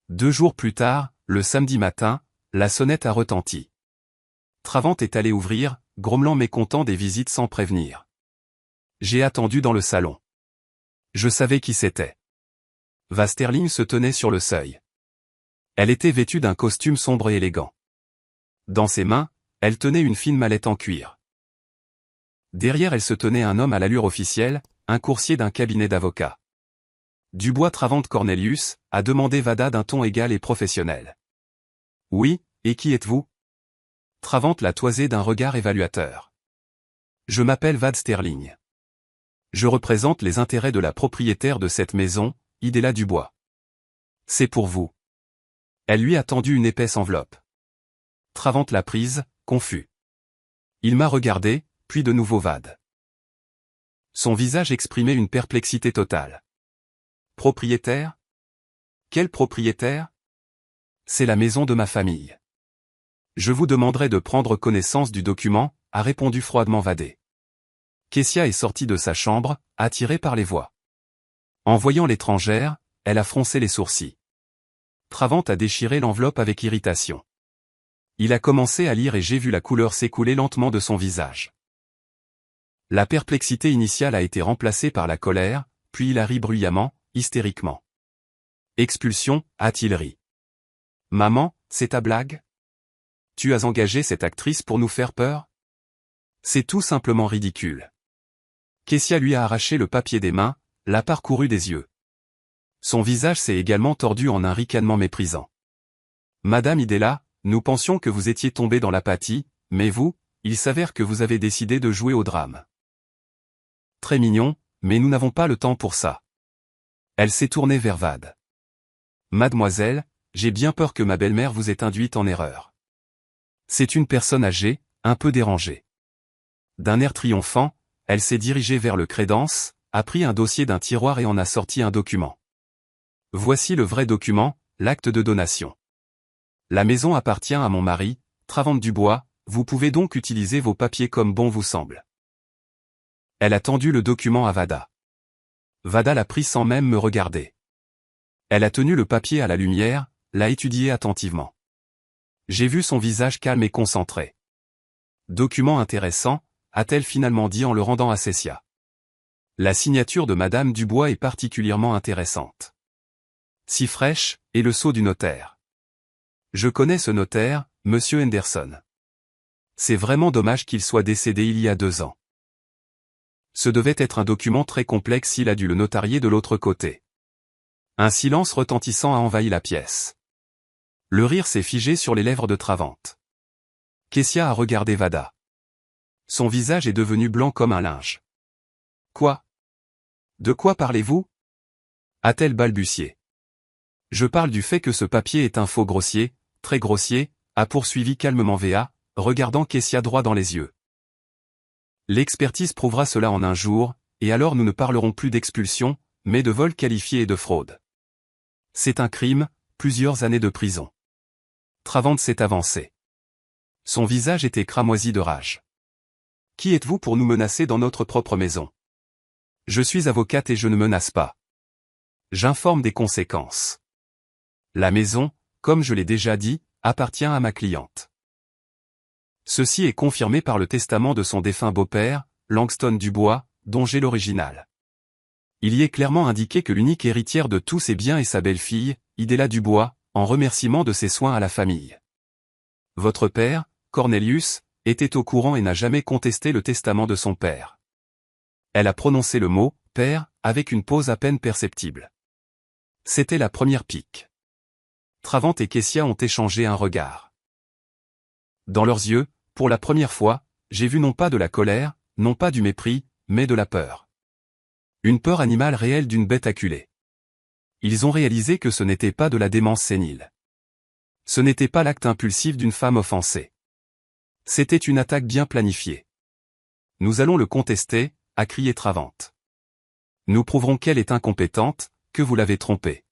2 jours plus tard, le samedi matin, la sonnette a retenti. Travant est allé ouvrir, grommelant mécontent des visites sans prévenir. J'ai attendu dans le salon. Je savais qui c'était. Va Sterling se tenait sur le seuil. Elle était vêtue d'un costume sombre et élégant. Dans ses mains, elle tenait une fine mallette en cuir. Derrière elle se tenait un homme à l'allure officielle, un coursier d'un cabinet d'avocats. Dubois Travant Cornelius, a demandé Vada d'un ton égal et professionnel. Oui, et qui êtes-vous? Travant l'a toisé d'un regard évaluateur. Je m'appelle Vad Sterling. Je représente les intérêts de la propriétaire de cette maison, Idella Dubois. C'est pour vous. Elle lui a tendu une épaisse enveloppe. Travant l'a prise, confus. Il m'a regardé, puis de nouveau Vad. Son visage exprimait une perplexité totale. Propriétaire? Quel propriétaire? C'est la maison de ma famille. Je vous demanderai de prendre connaissance du document, a répondu froidement Vadé. Kessia est sortie de sa chambre, attirée par les voix. En voyant l'étrangère, elle a froncé les sourcils. Travant a déchiré l'enveloppe avec irritation. Il a commencé à lire et j'ai vu la couleur s'écouler lentement de son visage. La perplexité initiale a été remplacée par la colère, puis il a ri bruyamment, hystériquement. Expulsion, a-t-il ri. Maman, c'est ta blague? Tu as engagé cette actrice pour nous faire peur? C'est tout simplement ridicule. Kessia lui a arraché le papier des mains, l'a parcouru des yeux. Son visage s'est également tordu en un ricanement méprisant. Madame Idella, nous pensions que vous étiez tombée dans l'apathie, mais vous, il s'avère que vous avez décidé de jouer au drame. Très mignon, mais nous n'avons pas le temps pour ça. Elle s'est tournée vers Vad. Mademoiselle, j'ai bien peur que ma belle-mère vous ait induite en erreur. C'est une personne âgée, un peu dérangée. D'un air triomphant, elle s'est dirigée vers le crédence, a pris un dossier d'un tiroir et en a sorti un document. Voici le vrai document, l'acte de donation. La maison appartient à mon mari, Travant Dubois, vous pouvez donc utiliser vos papiers comme bon vous semble. Elle a tendu le document à Vada. Vada l'a pris sans même me regarder. Elle a tenu le papier à la lumière, l'a étudié attentivement. J'ai vu son visage calme et concentré. Document intéressant, a-t-elle finalement dit en le rendant à Kessia. La signature de Madame Dubois est particulièrement intéressante. Si fraîche, et le sceau du notaire. Je connais ce notaire, Monsieur Henderson. C'est vraiment dommage qu'il soit décédé il y a 2 ans. Ce devait être un document très complexe s'il a dû le notarier de l'autre côté. Un silence retentissant a envahi la pièce. Le rire s'est figé sur les lèvres de Travant. Kessia a regardé Vada. Son visage est devenu blanc comme un linge. Quoi? De quoi parlez-vous? A-t-elle balbutié. Je parle du fait que ce papier est un faux grossier, très grossier, a poursuivi calmement Va, regardant Kessia droit dans les yeux. L'expertise prouvera cela en un jour, et alors nous ne parlerons plus d'expulsion, mais de vol qualifié et de fraude. C'est un crime, plusieurs années de prison. Travant s'est avancé. Son visage était cramoisi de rage. Qui êtes-vous pour nous menacer dans notre propre maison? Je suis avocate et je ne menace pas. J'informe des conséquences. La maison, comme je l'ai déjà dit, appartient à ma cliente. Ceci est confirmé par le testament de son défunt beau-père, Langston Dubois, dont j'ai l'original. Il y est clairement indiqué que l'unique héritière de tous ses biens est sa belle-fille, Idella Dubois, en remerciement de ses soins à la famille. Votre père, Cornelius, était au courant et n'a jamais contesté le testament de son père. Elle a prononcé le mot « père » avec une pause à peine perceptible. C'était la première pique. Travant et Kessia ont échangé un regard. Dans leurs yeux, pour la première fois, j'ai vu non pas de la colère, non pas du mépris, mais de la peur. Une peur animale réelle d'une bête acculée. Ils ont réalisé que ce n'était pas de la démence sénile. Ce n'était pas l'acte impulsif d'une femme offensée. C'était une attaque bien planifiée. Nous allons le contester, a crié Travant. Nous prouverons qu'elle est incompétente, que vous l'avez trompée.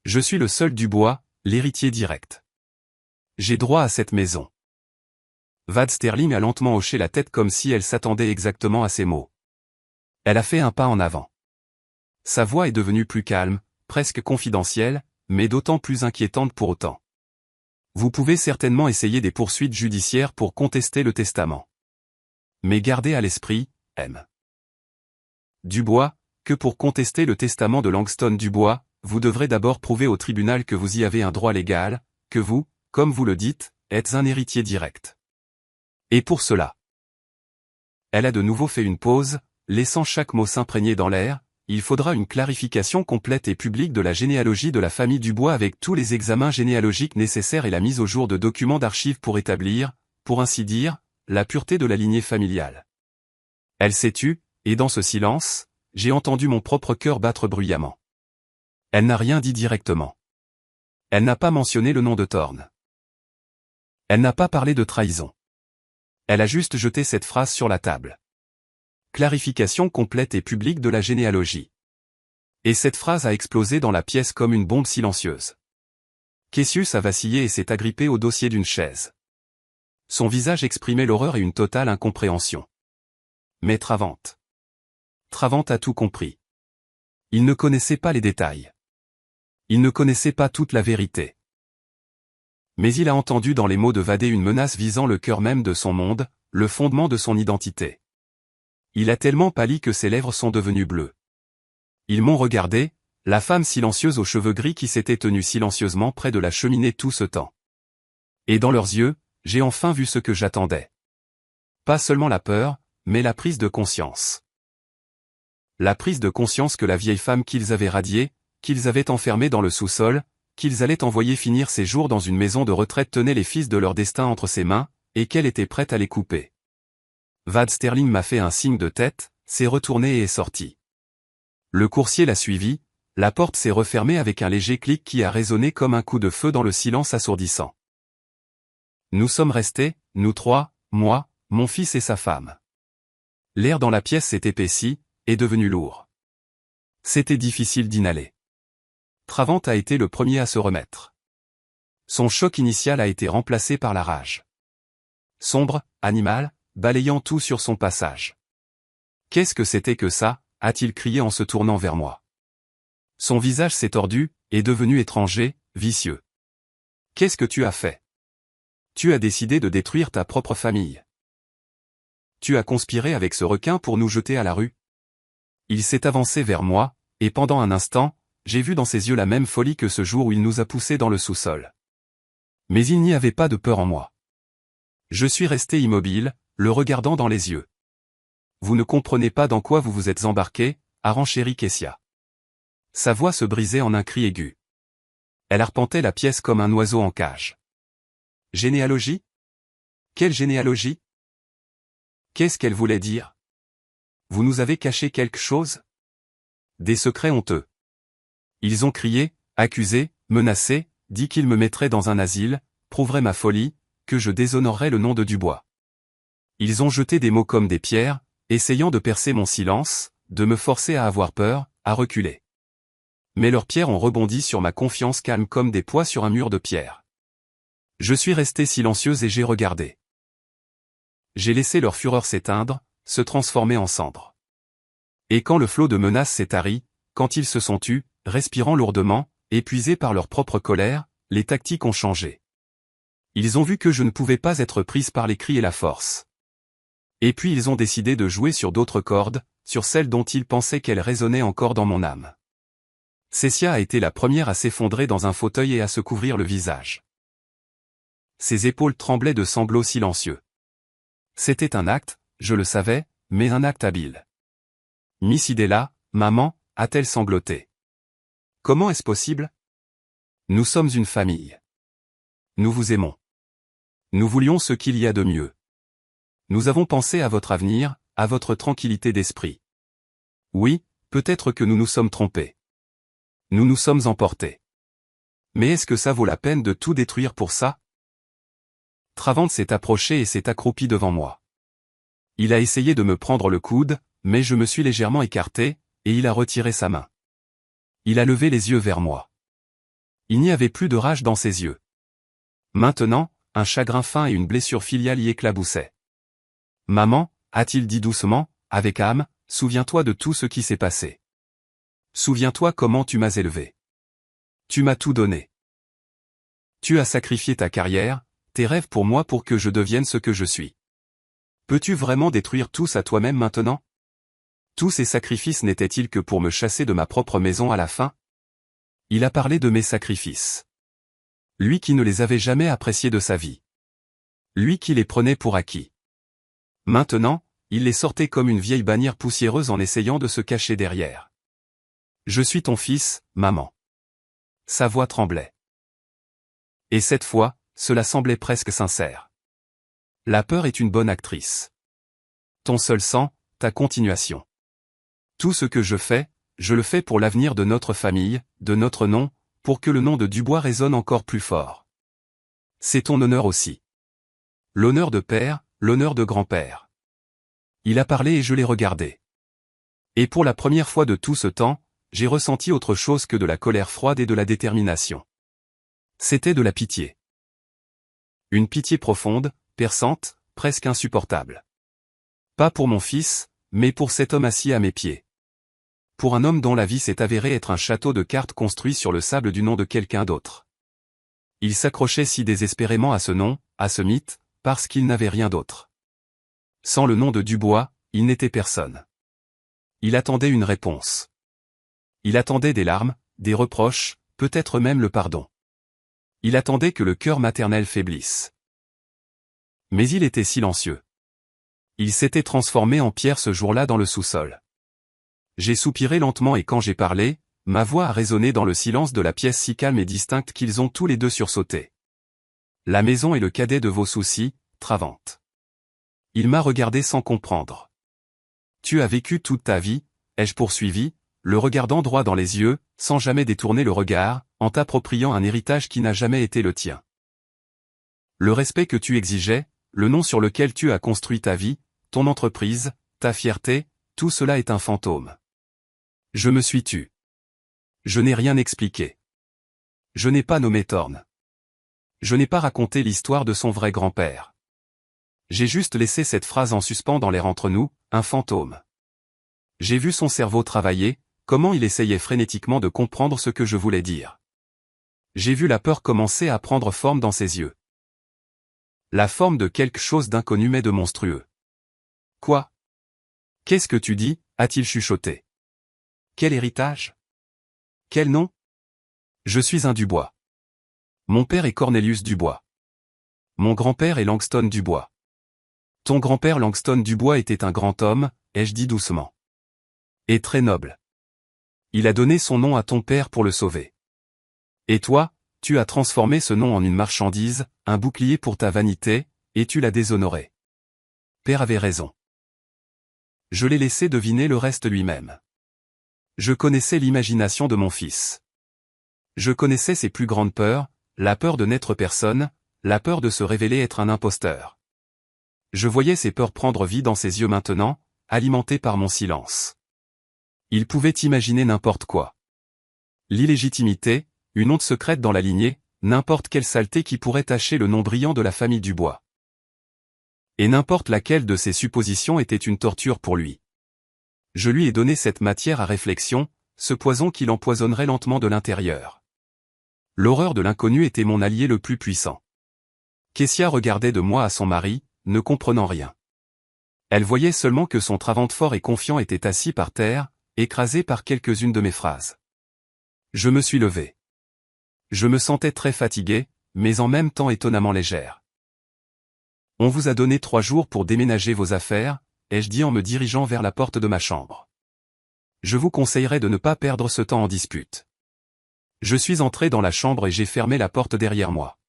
Je suis le seul Dubois, l'héritier direct. J'ai droit à cette maison. Vad Sterling a lentement hoché la tête comme si elle s'attendait exactement à ces mots. Elle a fait un pas en avant. Sa voix est devenue plus calme, presque confidentielle, mais d'autant plus inquiétante pour autant. Vous pouvez certainement essayer des poursuites judiciaires pour contester le testament. Mais gardez à l'esprit, M. Dubois, que pour contester le testament de Langston Dubois, vous devrez d'abord prouver au tribunal que vous y avez un droit légal, que vous, comme vous le dites, êtes un héritier direct. Et pour cela. Elle a de nouveau fait une pause, laissant chaque mot s'imprégner dans l'air. Il faudra une clarification complète et publique de la généalogie de la famille Dubois avec tous les examens généalogiques nécessaires et la mise au jour de documents d'archives pour établir, pour ainsi dire, la pureté de la lignée familiale. Elle s'est tue, et dans ce silence, j'ai entendu mon propre cœur battre bruyamment. Elle n'a rien dit directement. Elle n'a pas mentionné le nom de Thorne. Elle n'a pas parlé de trahison. Elle a juste jeté cette phrase sur la table. Clarification complète et publique de la généalogie. Et cette phrase a explosé dans la pièce comme une bombe silencieuse. Cassius a vacillé et s'est agrippé au dossier d'une chaise. Son visage exprimait l'horreur et une totale incompréhension. Mais Travant a tout compris. Il ne connaissait pas les détails. Il ne connaissait pas toute la vérité. Mais il a entendu dans les mots de Vadé une menace visant le cœur même de son monde, le fondement de son identité. Il a tellement pâli que ses lèvres sont devenues bleues. Ils m'ont regardé, la femme silencieuse aux cheveux gris qui s'était tenue silencieusement près de la cheminée tout ce temps. Et dans leurs yeux, j'ai enfin vu ce que j'attendais. Pas seulement la peur, mais la prise de conscience. La prise de conscience que la vieille femme qu'ils avaient radiée, qu'ils avaient enfermée dans le sous-sol, qu'ils allaient envoyer finir ses jours dans une maison de retraite tenait les fils de leur destin entre ses mains, et qu'elle était prête à les couper. Vad Sterling m'a fait un signe de tête, s'est retourné et est sorti. Le coursier l'a suivi, la porte s'est refermée avec un léger clic qui a résonné comme un coup de feu dans le silence assourdissant. Nous sommes restés, nous trois, moi, mon fils et sa femme. L'air dans la pièce s'est épaissi, est devenu lourd. C'était difficile d'inhaler. Travant a été le premier à se remettre. Son choc initial a été remplacé par la rage. Sombre, animal, balayant tout sur son passage. Qu'est-ce que c'était que ça, a-t-il crié en se tournant vers moi. Son visage s'est tordu, est devenu étranger, vicieux. Qu'est-ce que tu as fait? Tu as décidé de détruire ta propre famille. Tu as conspiré avec ce requin pour nous jeter à la rue. Il s'est avancé vers moi, et pendant un instant, j'ai vu dans ses yeux la même folie que ce jour où il nous a poussés dans le sous-sol. Mais il n'y avait pas de peur en moi. Je suis resté immobile, le regardant dans les yeux. Vous ne comprenez pas dans quoi vous vous êtes embarqué, a renchéri Kessia. Sa voix se brisait en un cri aigu. Elle arpentait la pièce comme un oiseau en cage. Généalogie? Quelle généalogie? Qu'est-ce qu'elle voulait dire? Vous nous avez caché quelque chose? Des secrets honteux. Ils ont crié, accusé, menacé, dit qu'ils me mettraient dans un asile, prouveraient ma folie, que je déshonorerais le nom de Dubois. Ils ont jeté des mots comme des pierres, essayant de percer mon silence, de me forcer à avoir peur, à reculer. Mais leurs pierres ont rebondi sur ma confiance calme comme des poids sur un mur de pierre. Je suis resté silencieuse et j'ai regardé. J'ai laissé leur fureur s'éteindre, se transformer en cendres. Et quand le flot de menaces s'est tari, quand ils se sont tus, respirant lourdement, épuisés par leur propre colère, les tactiques ont changé. Ils ont vu que je ne pouvais pas être prise par les cris et la force. Et puis ils ont décidé de jouer sur d'autres cordes, sur celles dont ils pensaient qu'elles résonnaient encore dans mon âme. Cessia a été la première à s'effondrer dans un fauteuil et à se couvrir le visage. Ses épaules tremblaient de sanglots silencieux. C'était un acte, je le savais, mais un acte habile. Miss Idella, maman, a-t-elle sangloté. Comment est-ce possible? Nous sommes une famille. Nous vous aimons. Nous voulions ce qu'il y a de mieux. Nous avons pensé à votre avenir, à votre tranquillité d'esprit. Oui, peut-être que nous nous sommes trompés. Nous nous sommes emportés. Mais est-ce que ça vaut la peine de tout détruire pour ça? Travant s'est approché et s'est accroupi devant moi. Il a essayé de me prendre le coude, mais je me suis légèrement écarté, et il a retiré sa main. Il a levé les yeux vers moi. Il n'y avait plus de rage dans ses yeux. Maintenant, un chagrin fin et une blessure filiale y éclaboussaient. Maman, a-t-il dit doucement, avec âme, souviens-toi de tout ce qui s'est passé. Souviens-toi comment tu m'as élevé. Tu m'as tout donné. Tu as sacrifié ta carrière, tes rêves pour moi pour que je devienne ce que je suis. Peux-tu vraiment détruire tous à toi-même maintenant? Tous ces sacrifices n'étaient-ils que pour me chasser de ma propre maison à la fin? Il a parlé de mes sacrifices. Lui qui ne les avait jamais appréciés de sa vie. Lui qui les prenait pour acquis. Maintenant, il les sortait comme une vieille bannière poussiéreuse en essayant de se cacher derrière. Je suis ton fils, maman. Sa voix tremblait. Et cette fois, cela semblait presque sincère. La peur est une bonne actrice. Ton seul sang, ta continuation. Tout ce que je le fais pour l'avenir de notre famille, de notre nom, pour que le nom de Dubois résonne encore plus fort. C'est ton honneur aussi. L'honneur de père, l'honneur de grand-père. Il a parlé et je l'ai regardé. Et pour la première fois de tout ce temps, j'ai ressenti autre chose que de la colère froide et de la détermination. C'était de la pitié. Une pitié profonde, perçante, presque insupportable. Pas pour mon fils, mais pour cet homme assis à mes pieds. Pour un homme dont la vie s'est avérée être un château de cartes construit sur le sable du nom de quelqu'un d'autre. Il s'accrochait si désespérément à ce nom, à ce mythe, parce qu'il n'avait rien d'autre. Sans le nom de Dubois, il n'était personne. Il attendait une réponse. Il attendait des larmes, des reproches, peut-être même le pardon. Il attendait que le cœur maternel faiblisse. Mais il était silencieux. Il s'était transformé en pierre ce jour-là dans le sous-sol. J'ai soupiré lentement et quand j'ai parlé, ma voix a résonné dans le silence de la pièce si calme et distincte qu'ils ont tous les deux sursauté. La maison est le cadet de vos soucis, Travante. Il m'a regardé sans comprendre. Tu as vécu toute ta vie, ai-je poursuivi, le regardant droit dans les yeux, sans jamais détourner le regard, en t'appropriant un héritage qui n'a jamais été le tien. Le respect que tu exigeais, le nom sur lequel tu as construit ta vie, ton entreprise, ta fierté, tout cela est un fantôme. Je me suis tu. Je n'ai rien expliqué. Je n'ai pas nommé Thorne. Je n'ai pas raconté l'histoire de son vrai grand-père. J'ai juste laissé cette phrase en suspens dans l'air entre nous, un fantôme. J'ai vu son cerveau travailler, comment il essayait frénétiquement de comprendre ce que je voulais dire. J'ai vu la peur commencer à prendre forme dans ses yeux. La forme de quelque chose d'inconnu mais de monstrueux. Quoi? Qu'est-ce que tu dis, a-t-il chuchoté. Quel héritage? Quel nom? Je suis un Dubois. Mon père est Cornelius Dubois. Mon grand-père est Langston Dubois. Ton grand-père Langston Dubois était un grand homme, ai-je dit doucement. Et très noble. Il a donné son nom à ton père pour le sauver. Et toi, tu as transformé ce nom en une marchandise, un bouclier pour ta vanité, et tu l'as déshonoré. Père avait raison. Je l'ai laissé deviner le reste lui-même. Je connaissais l'imagination de mon fils. Je connaissais ses plus grandes peurs, la peur de n'être personne, la peur de se révéler être un imposteur. Je voyais ces peurs prendre vie dans ses yeux maintenant, alimentées par mon silence. Il pouvait imaginer n'importe quoi. L'illégitimité, une honte secrète dans la lignée, n'importe quelle saleté qui pourrait tacher le nom brillant de la famille Dubois. Et n'importe laquelle de ces suppositions était une torture pour lui. Je lui ai donné cette matière à réflexion, ce poison qui l'empoisonnerait lentement de l'intérieur. L'horreur de l'inconnu était mon allié le plus puissant. Kessia regardait de moi à son mari, ne comprenant rien. Elle voyait seulement que son Travante fort et confiant était assis par terre, écrasé par quelques-unes de mes phrases. Je me suis levé. Je me sentais très fatigué, mais en même temps étonnamment légère. On vous a donné 3 jours pour déménager vos affaires, ai-je dit en me dirigeant vers la porte de ma chambre. Je vous conseillerais de ne pas perdre ce temps en dispute. Je suis entré dans la chambre et j'ai fermé la porte derrière moi.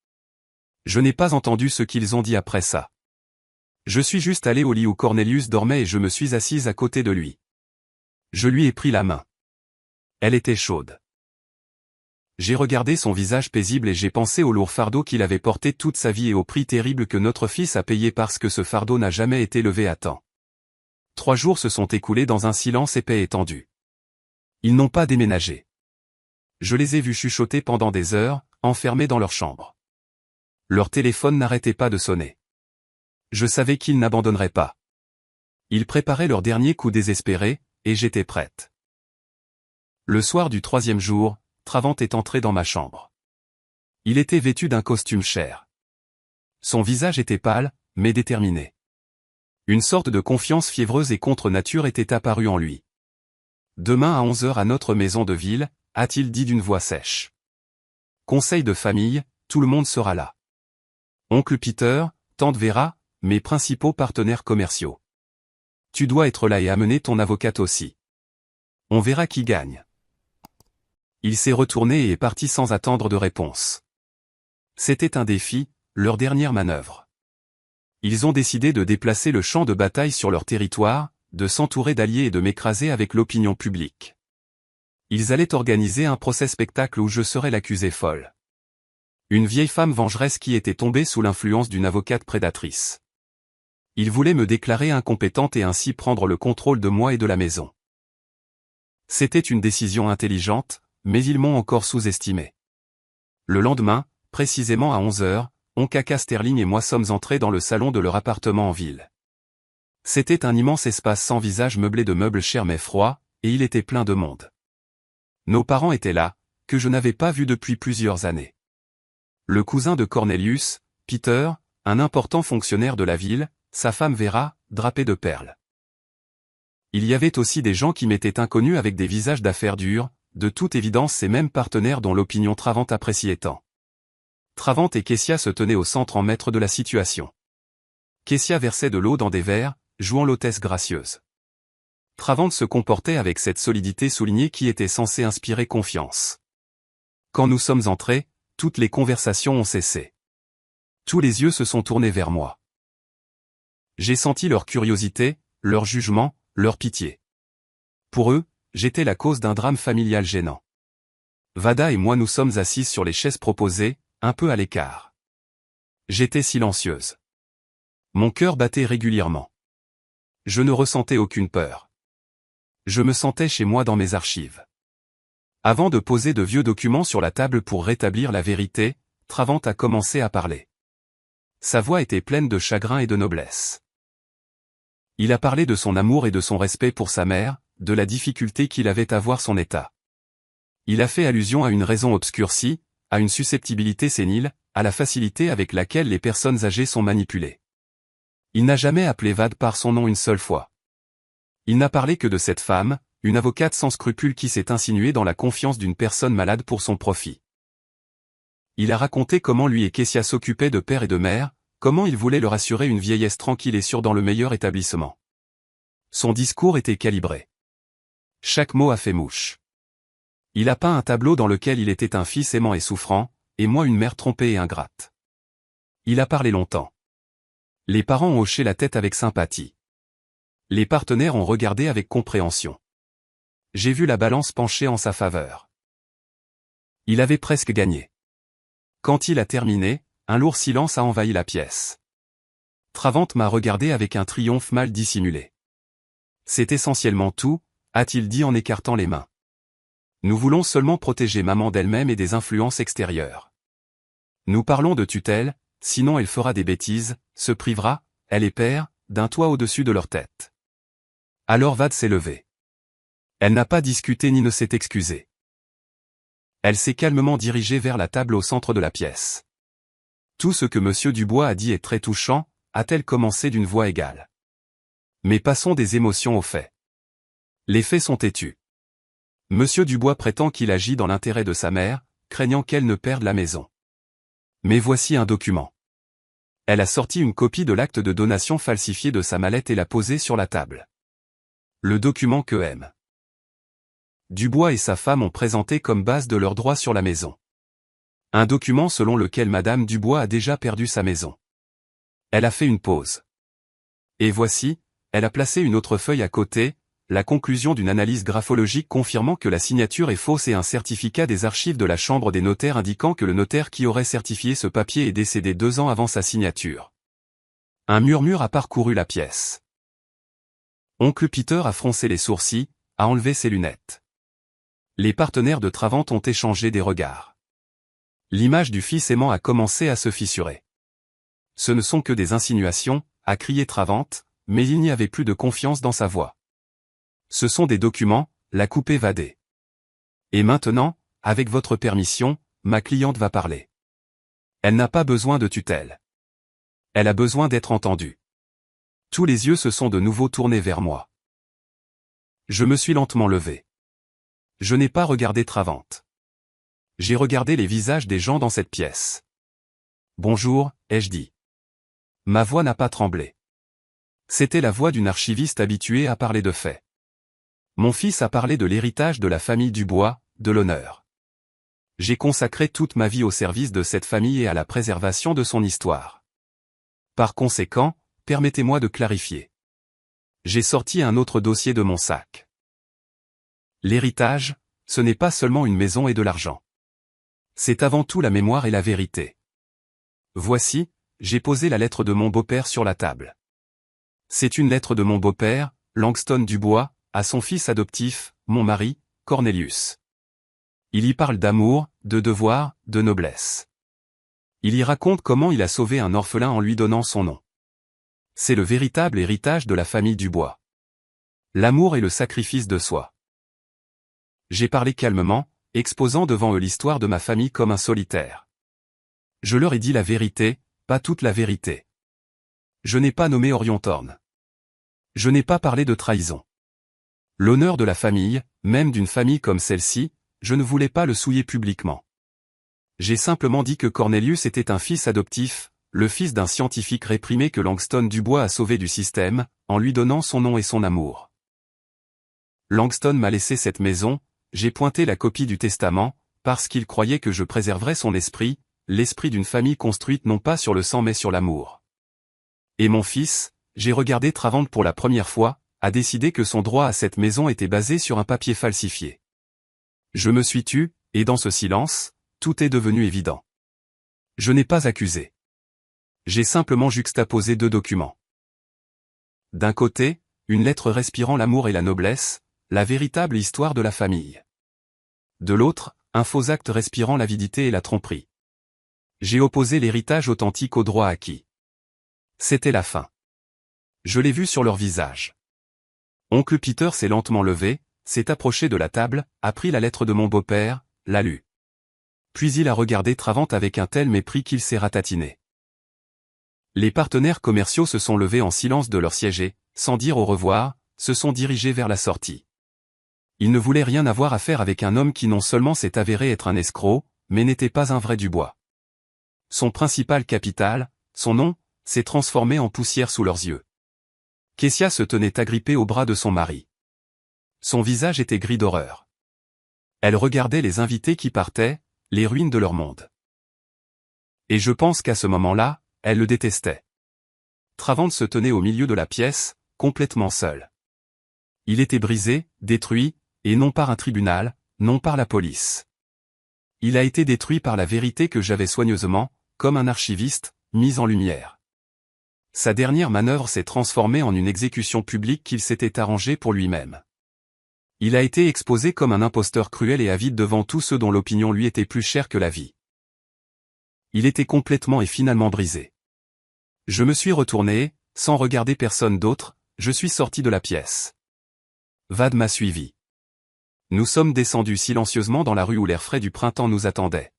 Je n'ai pas entendu ce qu'ils ont dit après ça. Je suis juste allé au lit où Cornelius dormait et je me suis assise à côté de lui. Je lui ai pris la main. Elle était chaude. J'ai regardé son visage paisible et j'ai pensé au lourd fardeau qu'il avait porté toute sa vie et au prix terrible que notre fils a payé parce que ce fardeau n'a jamais été levé à temps. 3 jours se sont écoulés dans un silence épais et tendu. Ils n'ont pas déménagé. Je les ai vus chuchoter pendant des heures, enfermés dans leur chambre. Leur téléphone n'arrêtait pas de sonner. Je savais qu'ils n'abandonneraient pas. Ils préparaient leur dernier coup désespéré, et j'étais prête. Le soir du 3e jour, Travant est entré dans ma chambre. Il était vêtu d'un costume cher. Son visage était pâle, mais déterminé. Une sorte de confiance fiévreuse et contre nature était apparue en lui. Demain à 11h à notre maison de ville, a-t-il dit d'une voix sèche. Conseil de famille, tout le monde sera là. Oncle Peter, tante Vera, mes principaux partenaires commerciaux. Tu dois être là et amener ton avocate aussi. On verra qui gagne. Il s'est retourné et est parti sans attendre de réponse. C'était un défi, leur dernière manœuvre. Ils ont décidé de déplacer le champ de bataille sur leur territoire, de s'entourer d'alliés et de m'écraser avec l'opinion publique. Ils allaient organiser un procès-spectacle où je serais l'accusée folle. Une vieille femme vengeresse qui était tombée sous l'influence d'une avocate prédatrice. Ils voulaient me déclarer incompétente et ainsi prendre le contrôle de moi et de la maison. C'était une décision intelligente, mais ils m'ont encore sous-estimé. Le lendemain, précisément à 11h, Onkaka Sterling et moi sommes entrés dans le salon de leur appartement en ville. C'était un immense espace sans visage meublé de meubles chers mais froids, et il était plein de monde. Nos parents étaient là, que je n'avais pas vus depuis plusieurs années. Le cousin de Cornelius, Peter, un important fonctionnaire de la ville, sa femme Vera, drapée de perles. Il y avait aussi des gens qui m'étaient inconnus avec des visages d'affaires dures, de toute évidence ces mêmes partenaires dont l'opinion Travant appréciait tant. Travant et Kessia se tenaient au centre en maître de la situation. Kessia versait de l'eau dans des verres, jouant l'hôtesse gracieuse. Travant se comportait avec cette solidité soulignée qui était censée inspirer confiance. Quand nous sommes entrés, toutes les conversations ont cessé. Tous les yeux se sont tournés vers moi. J'ai senti leur curiosité, leur jugement, leur pitié. Pour eux, j'étais la cause d'un drame familial gênant. Vada et moi nous sommes assises sur les chaises proposées, un peu à l'écart. J'étais silencieuse. Mon cœur battait régulièrement. Je ne ressentais aucune peur. Je me sentais chez moi dans mes archives. Avant de poser de vieux documents sur la table pour rétablir la vérité, Travant a commencé à parler. Sa voix était pleine de chagrin et de noblesse. Il a parlé de son amour et de son respect pour sa mère, de la difficulté qu'il avait à voir son état. Il a fait allusion à une raison obscurcie, à une susceptibilité sénile, à la facilité avec laquelle les personnes âgées sont manipulées. Il n'a jamais appelé Vade par son nom une seule fois. Il n'a parlé que de cette femme, une avocate sans scrupules qui s'est insinuée dans la confiance d'une personne malade pour son profit. Il a raconté comment lui et Kessia s'occupaient de père et de mère, comment il voulait leur assurer une vieillesse tranquille et sûre dans le meilleur établissement. Son discours était calibré. Chaque mot a fait mouche. Il a peint un tableau dans lequel il était un fils aimant et souffrant, et moi une mère trompée et ingrate. Il a parlé longtemps. Les parents ont hoché la tête avec sympathie. Les partenaires ont regardé avec compréhension. J'ai vu la balance pencher en sa faveur. Il avait presque gagné. Quand il a terminé, un lourd silence a envahi la pièce. Travant m'a regardé avec un triomphe mal dissimulé. C'est essentiellement tout, a-t-il dit en écartant les mains. Nous voulons seulement protéger maman d'elle-même et des influences extérieures. Nous parlons de tutelle, sinon elle fera des bêtises, se privera, elle est père, d'un toit au-dessus de leur tête. Alors Vade s'est levée. Elle n'a pas discuté ni ne s'est excusée. Elle s'est calmement dirigée vers la table au centre de la pièce. Tout ce que Monsieur Dubois a dit est très touchant, a-t-elle commencé d'une voix égale. Mais passons des émotions aux faits. Les faits sont têtus. Monsieur Dubois prétend qu'il agit dans l'intérêt de sa mère, craignant qu'elle ne perde la maison. Mais voici un document. Elle a sorti une copie de l'acte de donation falsifié de sa mallette et l'a posé sur la table. Le document que M. Dubois et sa femme ont présenté comme base de leurs droits sur la maison. Un document selon lequel Madame Dubois a déjà perdu sa maison. Elle a fait une pause. Et voici, elle a placé une autre feuille à côté, la conclusion d'une analyse graphologique confirmant que la signature est fausse et un certificat des archives de la Chambre des notaires indiquant que le notaire qui aurait certifié ce papier est décédé 2 ans avant sa signature. Un murmure a parcouru la pièce. Oncle Peter a froncé les sourcils, a enlevé ses lunettes. Les partenaires de Travant ont échangé des regards. L'image du fils aimant a commencé à se fissurer. Ce ne sont que des insinuations, a crié Travante, mais il n'y avait plus de confiance dans sa voix. Ce sont des documents, la coupe évadée. Et maintenant, avec votre permission, ma cliente va parler. Elle n'a pas besoin de tutelle. Elle a besoin d'être entendue. Tous les yeux se sont de nouveau tournés vers moi. Je me suis lentement levé. Je n'ai pas regardé Travante. J'ai regardé les visages des gens dans cette pièce. Bonjour, ai-je dit. Ma voix n'a pas tremblé. C'était la voix d'une archiviste habituée à parler de faits. Mon fils a parlé de l'héritage de la famille Dubois, de l'honneur. J'ai consacré toute ma vie au service de cette famille et à la préservation de son histoire. Par conséquent, permettez-moi de clarifier. J'ai sorti un autre dossier de mon sac. L'héritage, ce n'est pas seulement une maison et de l'argent. C'est avant tout la mémoire et la vérité. Voici, j'ai posé la lettre de mon beau-père sur la table. C'est une lettre de mon beau-père, Langston Dubois, à son fils adoptif, mon mari, Cornelius. Il y parle d'amour, de devoir, de noblesse. Il y raconte comment il a sauvé un orphelin en lui donnant son nom. C'est le véritable héritage de la famille Dubois. L'amour et le sacrifice de soi. J'ai parlé calmement, exposant devant eux l'histoire de ma famille comme un solitaire. Je leur ai dit la vérité, pas toute la vérité. Je n'ai pas nommé Orion Thorne. Je n'ai pas parlé de trahison. L'honneur de la famille, même d'une famille comme celle-ci, je ne voulais pas le souiller publiquement. J'ai simplement dit que Cornelius était un fils adoptif, le fils d'un scientifique réprimé que Langston Dubois a sauvé du système, en lui donnant son nom et son amour. Langston m'a laissé cette maison, j'ai pointé la copie du testament, parce qu'il croyait que je préserverais son esprit, l'esprit d'une famille construite non pas sur le sang mais sur l'amour. Et mon fils, j'ai regardé Travante pour la première fois, a décidé que son droit à cette maison était basé sur un papier falsifié. Je me suis tu, et dans ce silence, tout est devenu évident. Je n'ai pas accusé. J'ai simplement juxtaposé deux documents. D'un côté, une lettre respirant l'amour et la noblesse, la véritable histoire de la famille. De l'autre, un faux acte respirant l'avidité et la tromperie. J'ai opposé l'héritage authentique au droit acquis. C'était la fin. Je l'ai vu sur leur visage. Oncle Peter s'est lentement levé, s'est approché de la table, a pris la lettre de mon beau-père, l'a lue. Puis il a regardé Travante avec un tel mépris qu'il s'est ratatiné. Les partenaires commerciaux se sont levés en silence de leur siège et, sans dire au revoir, se sont dirigés vers la sortie. Ils ne voulaient rien avoir à faire avec un homme qui non seulement s'est avéré être un escroc, mais n'était pas un vrai Dubois. Son principal capital, son nom, s'est transformé en poussière sous leurs yeux. Kessia se tenait agrippée au bras de son mari. Son visage était gris d'horreur. Elle regardait les invités qui partaient, les ruines de leur monde. Et je pense qu'à ce moment-là, elle le détestait. Travante se tenait au milieu de la pièce, complètement seul. Il était brisé, détruit, et non par un tribunal, non par la police. Il a été détruit par la vérité que j'avais soigneusement, comme un archiviste, mise en lumière. Sa dernière manœuvre s'est transformée en une exécution publique qu'il s'était arrangée pour lui-même. Il a été exposé comme un imposteur cruel et avide devant tous ceux dont l'opinion lui était plus chère que la vie. Il était complètement et finalement brisé. Je me suis retourné, sans regarder personne d'autre, je suis sorti de la pièce. Vad m'a suivi. Nous sommes descendus silencieusement dans la rue où l'air frais du printemps nous attendait.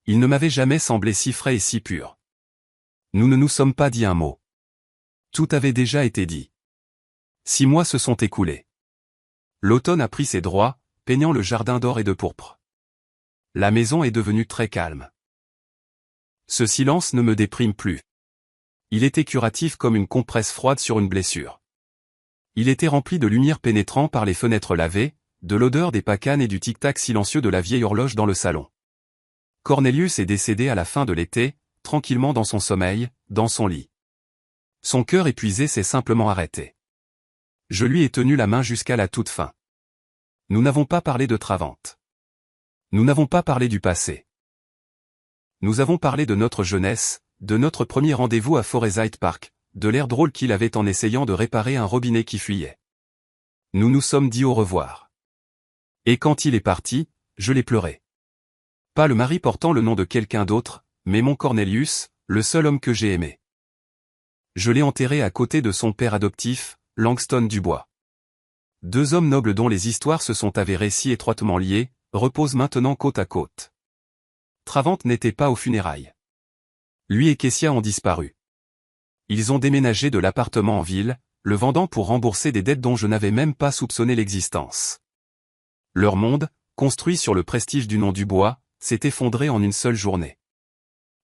Il ne m'avait jamais semblé si frais et si pur. Nous ne nous sommes pas dit un mot. Tout avait déjà été dit. 6 mois se sont écoulés. L'automne a pris ses droits, peignant le jardin d'or et de pourpre. La maison est devenue très calme. Ce silence ne me déprime plus. Il était curatif comme une compresse froide sur une blessure. Il était rempli de lumière pénétrant par les fenêtres lavées, de l'odeur des pacanes et du tic-tac silencieux de la vieille horloge dans le salon. Cornelius est décédé à la fin de l'été, tranquillement dans son sommeil, dans son lit. Son cœur épuisé s'est simplement arrêté. Je lui ai tenu la main jusqu'à la toute fin. Nous n'avons pas parlé de Travante. Nous n'avons pas parlé du passé. Nous avons parlé de notre jeunesse, de notre premier rendez-vous à Forestside Park, de l'air drôle qu'il avait en essayant de réparer un robinet qui fuyait. Nous nous sommes dit au revoir. Et quand il est parti, je l'ai pleuré. Pas le mari portant le nom de quelqu'un d'autre, mais mon Cornelius, le seul homme que j'ai aimé. Je l'ai enterré à côté de son père adoptif, Langston Dubois. Deux hommes nobles dont les histoires se sont avérées si étroitement liées, reposent maintenant côte à côte. Travant n'était pas aux funérailles. Lui et Kessia ont disparu. Ils ont déménagé de l'appartement en ville, le vendant pour rembourser des dettes dont je n'avais même pas soupçonné l'existence. Leur monde, construit sur le prestige du nom Dubois, s'est effondré en une seule journée.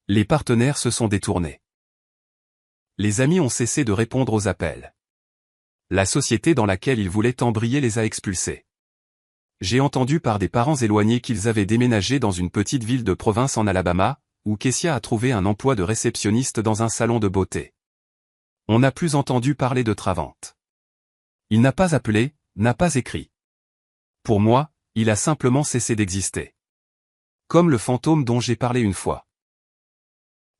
Les partenaires se sont détournés. Les amis ont cessé de répondre aux appels. La société dans laquelle ils voulaient embrayer les a expulsés. J'ai entendu par des parents éloignés qu'ils avaient déménagé dans une petite ville de province en Alabama, où Kessia a trouvé un emploi de réceptionniste dans un salon de beauté. On n'a plus entendu parler de Travant. Il n'a pas appelé, n'a pas écrit. Pour moi, il a simplement cessé d'exister. Comme le fantôme dont j'ai parlé une fois.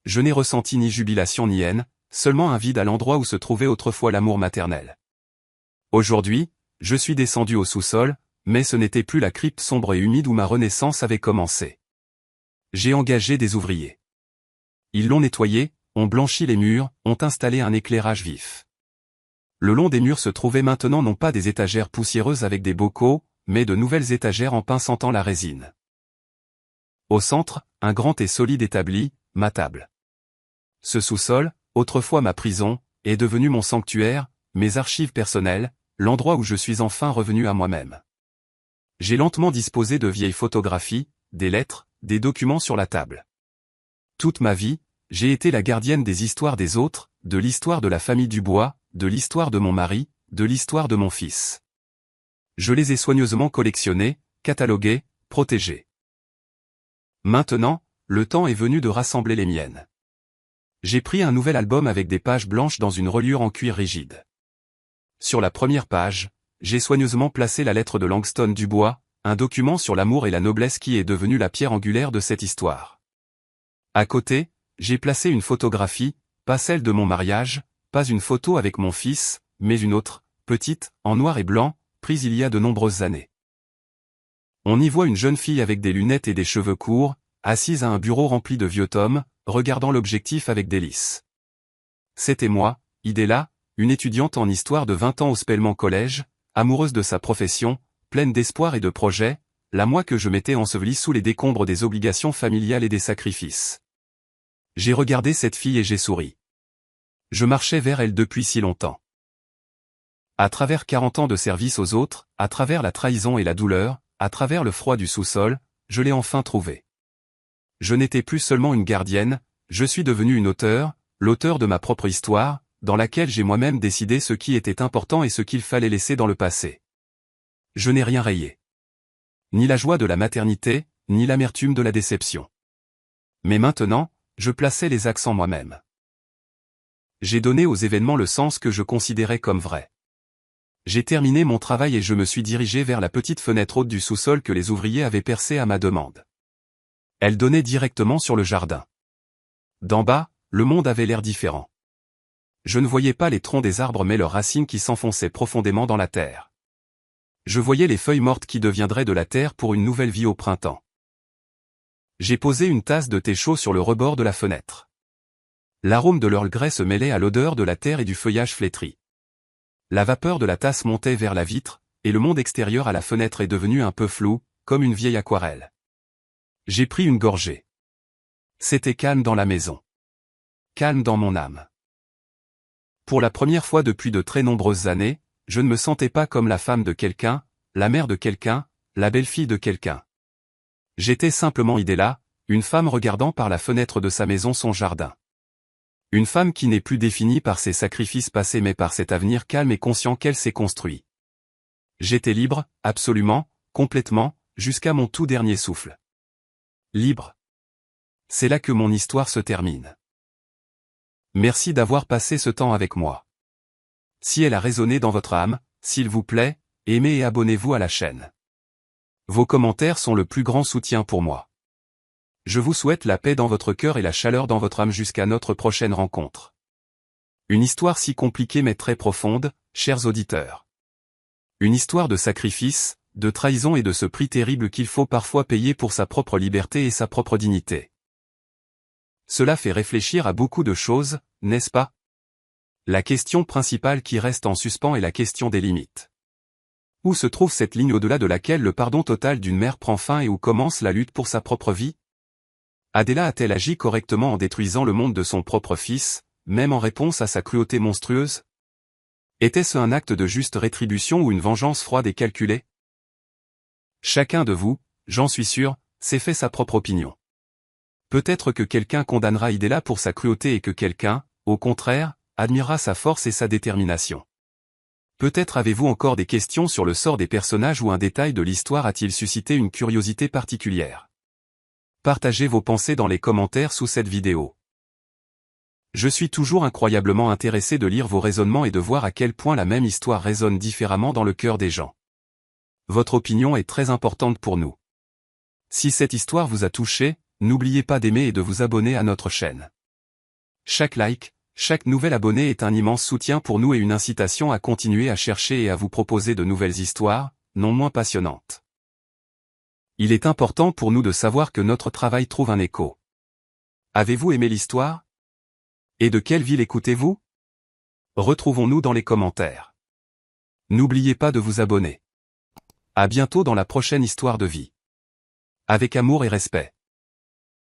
Je n'ai ressenti ni jubilation ni haine, seulement un vide à l'endroit où se trouvait autrefois l'amour maternel. Aujourd'hui, je suis descendu au sous-sol, mais ce n'était plus la crypte sombre et humide où ma renaissance avait commencé. J'ai engagé des ouvriers. Ils l'ont nettoyé, ont blanchi les murs, ont installé un éclairage vif. Le long des murs se trouvaient maintenant non pas des étagères poussiéreuses avec des bocaux, mais de nouvelles étagères en pain sentant la résine. Au centre, un grand et solide établi, ma table. Ce sous-sol, autrefois ma prison, est devenu mon sanctuaire, mes archives personnelles, l'endroit où je suis enfin revenu à moi-même. J'ai lentement disposé de vieilles photographies, des lettres, des documents sur la table. Toute ma vie, j'ai été la gardienne des histoires des autres, de l'histoire de la famille Dubois, de l'histoire de mon mari, de l'histoire de mon fils. Je les ai soigneusement collectionnés, catalogués, protégés. Maintenant, le temps est venu de rassembler les miennes. J'ai pris un nouvel album avec des pages blanches dans une reliure en cuir rigide. Sur la première page, j'ai soigneusement placé la lettre de Langston Dubois, un document sur l'amour et la noblesse qui est devenu la pierre angulaire de cette histoire. À côté, j'ai placé une photographie, pas celle de mon mariage, pas une photo avec mon fils, mais une autre, petite, en noir et blanc, prise il y a de nombreuses années. On y voit une jeune fille avec des lunettes et des cheveux courts, assise à un bureau rempli de vieux tomes, regardant l'objectif avec délice. C'était moi, Idella, une étudiante en histoire de 20 ans au Spelman College, amoureuse de sa profession, pleine d'espoir et de projets, la moi que je m'étais ensevelie sous les décombres des obligations familiales et des sacrifices. J'ai regardé cette fille et j'ai souri. Je marchais vers elle depuis si longtemps. À travers 40 ans de service aux autres, à travers la trahison et la douleur, à travers le froid du sous-sol, je l'ai enfin trouvée. Je n'étais plus seulement une gardienne, je suis devenu une auteure, l'auteur de ma propre histoire, dans laquelle j'ai moi-même décidé ce qui était important et ce qu'il fallait laisser dans le passé. Je n'ai rien rayé. Ni la joie de la maternité, ni l'amertume de la déception. Mais maintenant, je plaçais les accents moi-même. J'ai donné aux événements le sens que je considérais comme vrai. J'ai terminé mon travail et je me suis dirigé vers la petite fenêtre haute du sous-sol que les ouvriers avaient percée à ma demande. Elle donnait directement sur le jardin. D'en bas, le monde avait l'air différent. Je ne voyais pas les troncs des arbres mais leurs racines qui s'enfonçaient profondément dans la terre. Je voyais les feuilles mortes qui deviendraient de la terre pour une nouvelle vie au printemps. J'ai posé une tasse de thé chaud sur le rebord de la fenêtre. L'arôme de l'Earl Grey se mêlait à l'odeur de la terre et du feuillage flétri. La vapeur de la tasse montait vers la vitre, et le monde extérieur à la fenêtre est devenu un peu flou, comme une vieille aquarelle. J'ai pris une gorgée. C'était calme dans la maison. Calme dans mon âme. Pour la première fois depuis de très nombreuses années, je ne me sentais pas comme la femme de quelqu'un, la mère de quelqu'un, la belle-fille de quelqu'un. J'étais simplement Idella, une femme regardant par la fenêtre de sa maison son jardin. Une femme qui n'est plus définie par ses sacrifices passés mais par cet avenir calme et conscient qu'elle s'est construit. J'étais libre, absolument, complètement, jusqu'à mon tout dernier souffle. Libre. C'est là que mon histoire se termine. Merci d'avoir passé ce temps avec moi. Si elle a résonné dans votre âme, s'il vous plaît, aimez et abonnez-vous à la chaîne. Vos commentaires sont le plus grand soutien pour moi. Je vous souhaite la paix dans votre cœur et la chaleur dans votre âme jusqu'à notre prochaine rencontre. Une histoire si compliquée mais très profonde, chers auditeurs. Une histoire de sacrifice, de trahison et de ce prix terrible qu'il faut parfois payer pour sa propre liberté et sa propre dignité. Cela fait réfléchir à beaucoup de choses, n'est-ce pas? La question principale qui reste en suspens est la question des limites. Où se trouve cette ligne au-delà de laquelle le pardon total d'une mère prend fin et où commence la lutte pour sa propre vie? Adela a-t-elle agi correctement en détruisant le monde de son propre fils, même en réponse à sa cruauté monstrueuse? Était-ce un acte de juste rétribution ou une vengeance froide et calculée? Chacun de vous, j'en suis sûr, s'est fait sa propre opinion. Peut-être que quelqu'un condamnera Adela pour sa cruauté et que quelqu'un, au contraire, admirera sa force et sa détermination. Peut-être avez-vous encore des questions sur le sort des personnages ou un détail de l'histoire a-t-il suscité une curiosité particulière? Partagez vos pensées dans les commentaires sous cette vidéo. Je suis toujours incroyablement intéressé de lire vos raisonnements et de voir à quel point la même histoire résonne différemment dans le cœur des gens. Votre opinion est très importante pour nous. Si cette histoire vous a touché, n'oubliez pas d'aimer et de vous abonner à notre chaîne. Chaque like, chaque nouvel abonné est un immense soutien pour nous et une incitation à continuer à chercher et à vous proposer de nouvelles histoires, non moins passionnantes. Il est important pour nous de savoir que notre travail trouve un écho. Avez-vous aimé l'histoire? Et de quelle ville écoutez-vous? Retrouvons-nous dans les commentaires. N'oubliez pas de vous abonner. À bientôt dans la prochaine histoire de vie. Avec amour et respect.